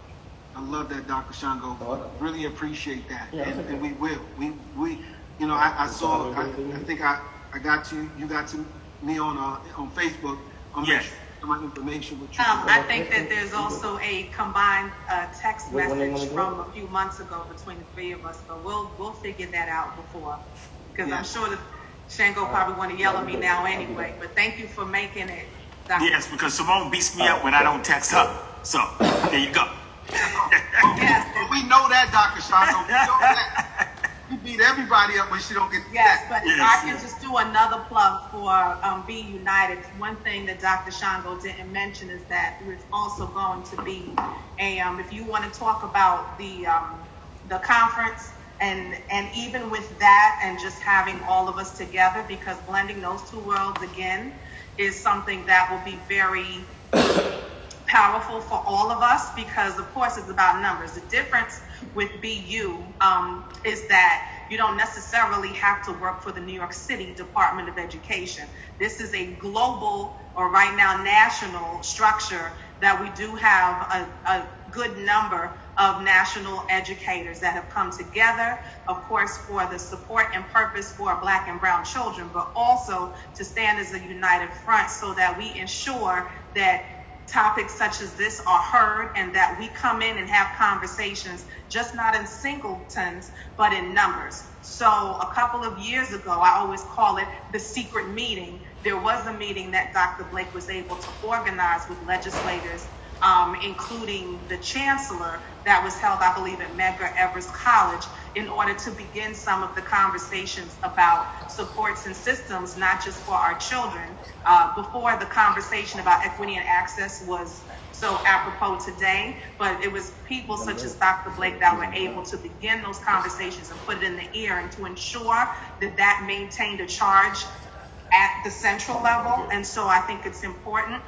I love that, Dr. Shango. Really appreciate that, and we will. We, you know, I saw. I think I got you. You got to me on Facebook. Yes. My information with you. I think that there's also a combined text message from a few months ago between the three of us, but we'll figure that out before, because I'm sure that Shango probably want to yell at me now anyway. But thank you for making it, Dr. Yes, because Simone beats me up when I don't text her. So there you go. Yes, we know that, Dr. Shango. We know that. You beat everybody up when she don't get the Yes, but if I can just do another plug for Be United. One thing that Dr. Shango didn't mention is that there's also going to be a, if you want to talk about the conference, and even with that and just having all of us together, because blending those two worlds again is something that will be very powerful for all of us, because of course it's about numbers. The difference with BU is that you don't necessarily have to work for the New York City Department of Education. This is a global, or right now national, structure that we do have a good number of national educators that have come together, of course, for the support and purpose for Black and brown children, but also to stand as a united front so that we ensure that topics such as this are heard, and that we come in and have conversations, just not in singletons, but in numbers. So a couple of years ago, I always call it the secret meeting. There was a meeting that Dr. Blake was able to organize with legislators, including the chancellor, that was held, I believe, at Medgar Evers College, in order to begin some of the conversations about supports and systems, not just for our children. Before, the conversation about equity and access was so apropos today, but it was people such as Dr. Blake that were able to begin those conversations and put it in the ear, and to ensure that that maintained a charge at the central level. And so I think it's important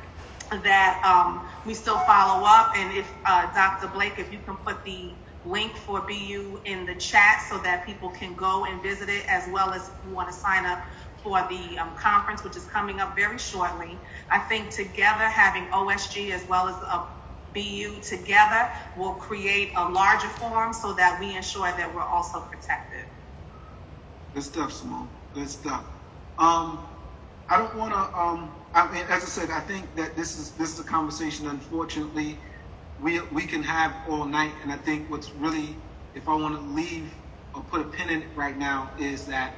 that we still follow up. And if Dr. Blake, if you can put the link for BU in the chat so that people can go and visit it, as well as if you want to sign up for the conference, which is coming up very shortly. I think together, having OSG as well as BU together will create a larger forum so that we ensure that we're also protected. Good stuff, Simone. Good stuff. I don't want to. I mean, as I said, I think that this is a conversation. Unfortunately, we can have all night, and I think what's really, if I want to leave or put a pin in it right now, is that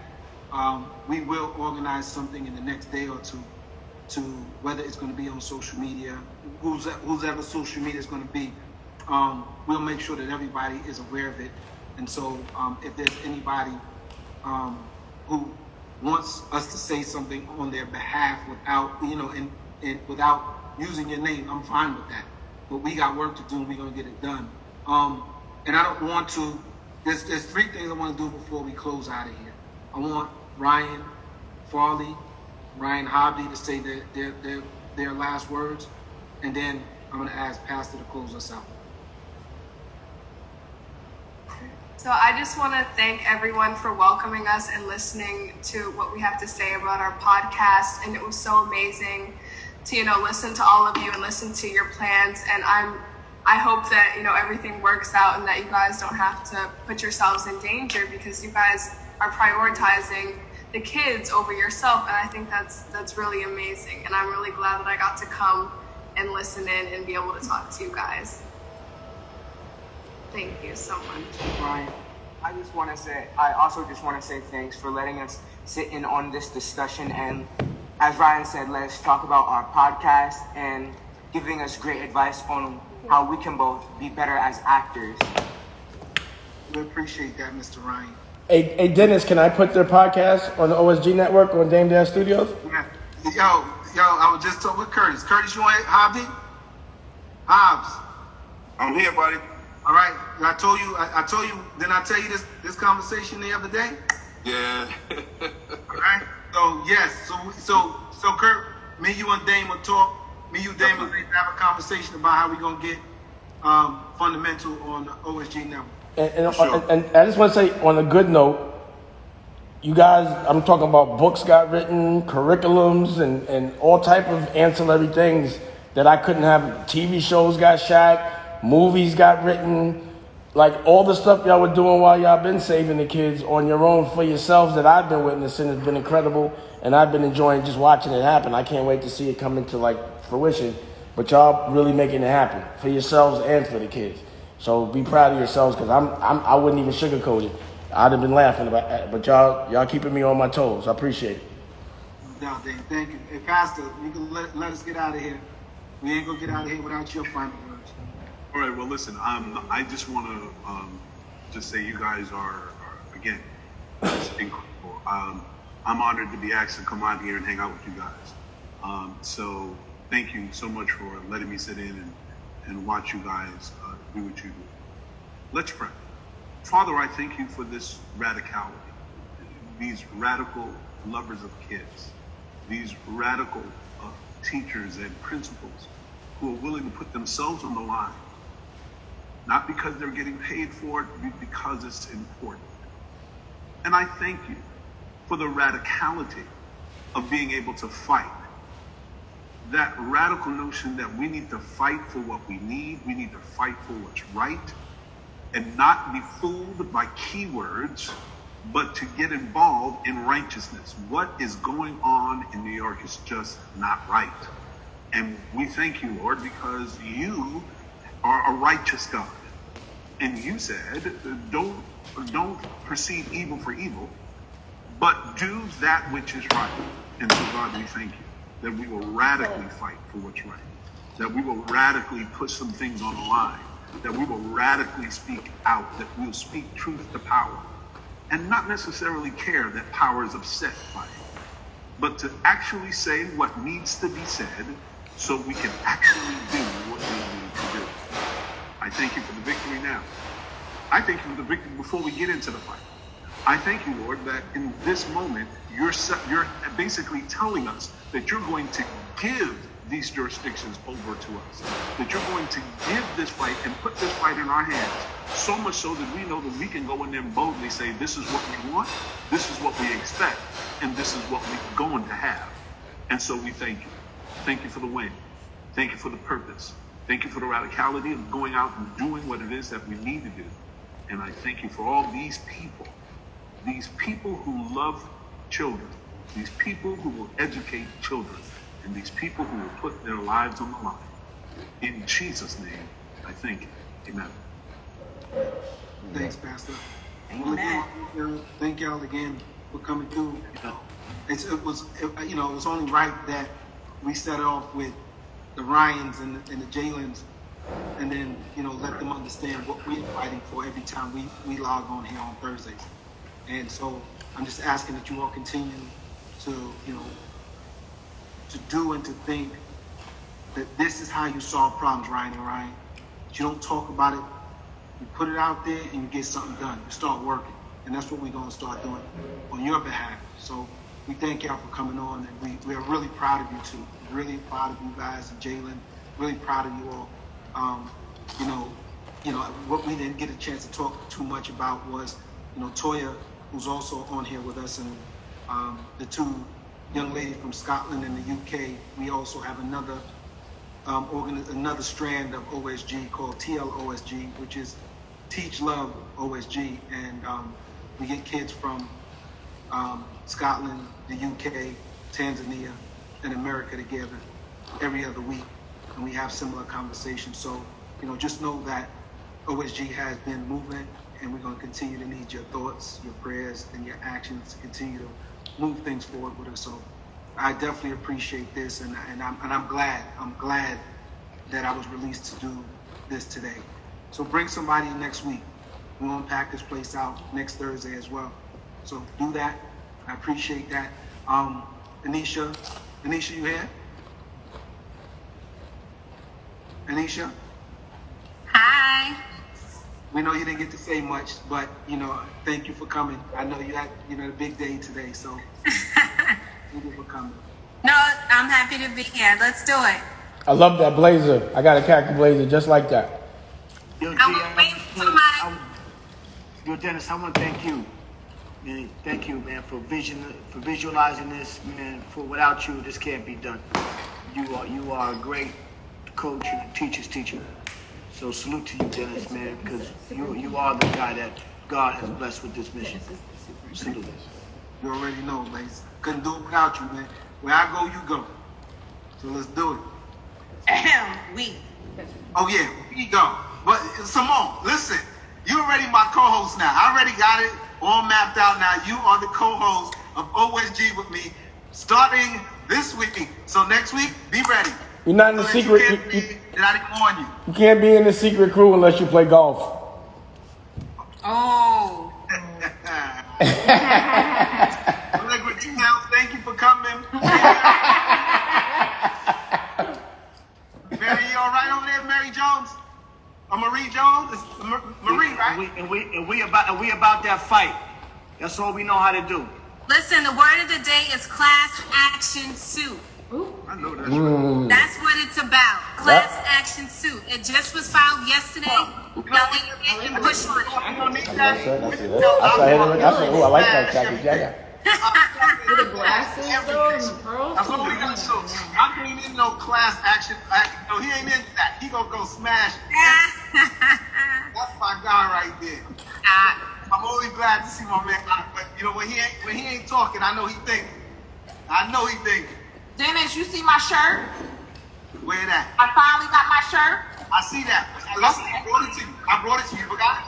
we will organize something in the next day or two, to whether it's going to be on social media, whoever social media is going to be. We'll make sure that everybody is aware of it. And so if there's anybody who wants us to say something on their behalf without, and without using your name, I'm fine with that. But we got work to do, and we're going to get it done. And I don't want to, there's three things I want to do before we close out of here. I want Ryan Farley, Ryan Hobby to say their last words, and then I'm going to ask Pastor to close us out. So I just want to thank everyone for welcoming us and listening to what we have to say about our podcast. And it was so amazing to, listen to all of you and listen to your plans. And I hope that, everything works out and that you guys don't have to put yourselves in danger, because you guys are prioritizing the kids over yourself. And I think that's really amazing. And I'm really glad that I got to come and listen in and be able to talk to you guys. Thank you so much. Ryan, I also just want to say thanks for letting us sit in on this discussion, and as Ryan said, let's talk about our podcast and giving us great advice on how we can both be better as actors. We appreciate that, Mr. Ryan. Hey, Dennis, can I put their podcast on the OSG network on Dame Dash Studios? Yeah. Yo, I was just talking with Curtis. Curtis, you want it? Hobbs. I'm here, buddy. All right. I told you, didn't I tell you this conversation the other day? Yeah. All right. So, yes. So Kurt, me, you, and Dame will talk. Me, you, Dame will have a conversation about how we're going to get fundamental on the OSG network. And I just want to say, on a good note, you guys, I'm talking about books got written, curriculums, and all type of ancillary things that I couldn't have. TV shows got shot, movies got written, like all the stuff y'all were doing while y'all been saving the kids on your own for yourselves that I've been witnessing has been incredible, and I've been enjoying just watching it happen. I can't wait to see it come into fruition, but y'all really making it happen for yourselves and for the kids. So be proud of yourselves, because I wouldn't even sugarcoat it. I'd have been laughing about it, but y'all keeping me on my toes. I appreciate it. No, Dave, thank you. Hey, Pastor, you can let us get out of here. We ain't gonna get out of here without your final words. All right. Well, listen. I just want to just say you guys are again incredible. I'm honored to be asked to come out here and hang out with you guys. So thank you so much for letting me sit in and watch you guys do what you do. Let's pray. Father, I thank you for this radicality, these radical lovers of kids, these radical teachers and principals who are willing to put themselves on the line, not because they're getting paid for it, but because it's important. And I thank you for the radicality of being able to fight. That radical notion that we need to fight for what we need to fight for what's right, and not be fooled by keywords, but to get involved in righteousness. What is going on in New York is just not right. And we thank you, Lord, because you are a righteous God. And you said, don't perceive evil for evil, but do that which is right. And so, God, we thank you that we will radically fight for what's right, that we will radically put some things on the line, that we will radically speak out, that we will speak truth to power, and not necessarily care that power is upset by it, but to actually say what needs to be said so we can actually do what we need to do. I thank you for the victory now. I thank you for the victory before we get into the fight. I thank you, Lord, that in this moment, you're basically telling us that you're going to give these jurisdictions over to us, that you're going to give this fight and put this fight in our hands, so much so that we know that we can go in there and boldly say, this is what we want, this is what we expect, and this is what we're going to have. And so we thank you. Thank you for the win. Thank you for the purpose. Thank you for the radicality of going out and doing what it is that we need to do. And I thank you for all these people who love children, these people who will educate children, and these people who will put their lives on the line. In Jesus' name, I thank you. Amen. Thanks, Pastor. Amen. Thank y'all again for coming through. It was only right that we started off with the Ryans and the Jalens, and then let them understand what we're fighting for every time we log on here on Thursdays. And so I'm just asking that you all continue to to do and to think that this is how you solve problems, Ryan and Ryan. That you don't talk about it, you put it out there and you get something done. You start working. And that's what we're going to start doing on your behalf. So we thank y'all for coming on, and we are really proud of you too. Really proud of you guys and Jalen. Really proud of you all. What we didn't get a chance to talk too much about was, Toya, who's also on here with us, and the two young ladies from Scotland and the UK. We also have another another strand of OSG called TLOSG, which is Teach Love OSG, and we get kids from Scotland, the UK, Tanzania, and America together every other week. and we have similar conversations. So, just know that OSG has been moving, and we're going to continue to need your thoughts, your prayers, and your actions to continue to move things forward with us. So I definitely appreciate this, and I'm glad that I was released to do this today. So bring somebody next week. We'll unpack this place out next Thursday as well. So do that. I appreciate that. Anisha, you here? Anisha? Hi. We know you didn't get to say much, but thank you for coming. I know you had a big day today, so thank you for coming. No, I'm happy to be here. Let's do it. I love that blazer. I got a khaki blazer just like that. Yo, Dennis, I want to thank you. Man, thank you, man, for visualizing this, man. Without you, this can't be done. You are a great coach and a teacher's teacher. So salute to you, Dennis, man, because you are the guy that God has blessed with this mission. Salute. You already know, man. Couldn't do it without you, man. Where I go, you go. So let's do it. Oh yeah, we go. But Simone, listen, you already my co-host now. I already got it all mapped out now. You are the co-host of OSG with me, starting this week. So next week, be ready. You're not in the secret. I didn't warn you. You can't be in the secret crew unless you play golf. Oh. Thank you for coming. Mary, you all right over there, Mary Jones? Or Marie Jones? It's Marie, right? And we about that fight. That's all we know how to do. Listen, the word of the day is class action suit. I know that's right. That's what it's about. Class action suit. It just was filed yesterday. Now they can push on it. I like that khaki jacket. With the glasses, though, and the pearls. That's what we got. So I ain't in no class action. No, he ain't in that. He gonna go smash. That's my guy right there. I'm always glad to see my man. But when he ain't talking, I know he thinking. Dennis, you see my shirt? Where that? I finally got my shirt. I see that. Listen, I brought it to you. You forgot it?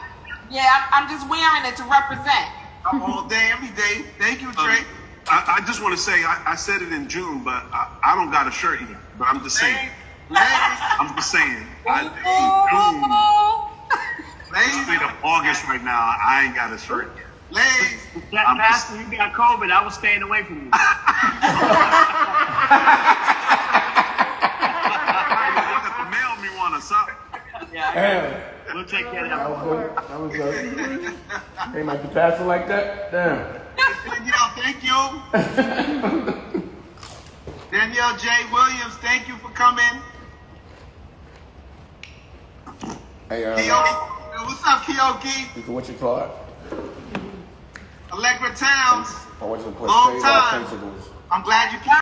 Yeah, I'm just wearing it to represent. All day, every day. Thank you, Trey. I just want to say, I said it in June, but I don't got a shirt here. But I'm just saying. I'm just saying. Straight up August right now, I ain't got a shirt yet. Pastor, you got COVID. I was staying away from you. Look at the mail me one or something. Yeah, we'll take care of that. That was good. Hey, Mike, you passing like that? Damn. Danielle, thank you. Danielle J. Williams, thank you for coming. Hey, Keoki. What's up, Keoki? What you call it? Allegra Towns. I want you to put long time. principles. I'm glad you came.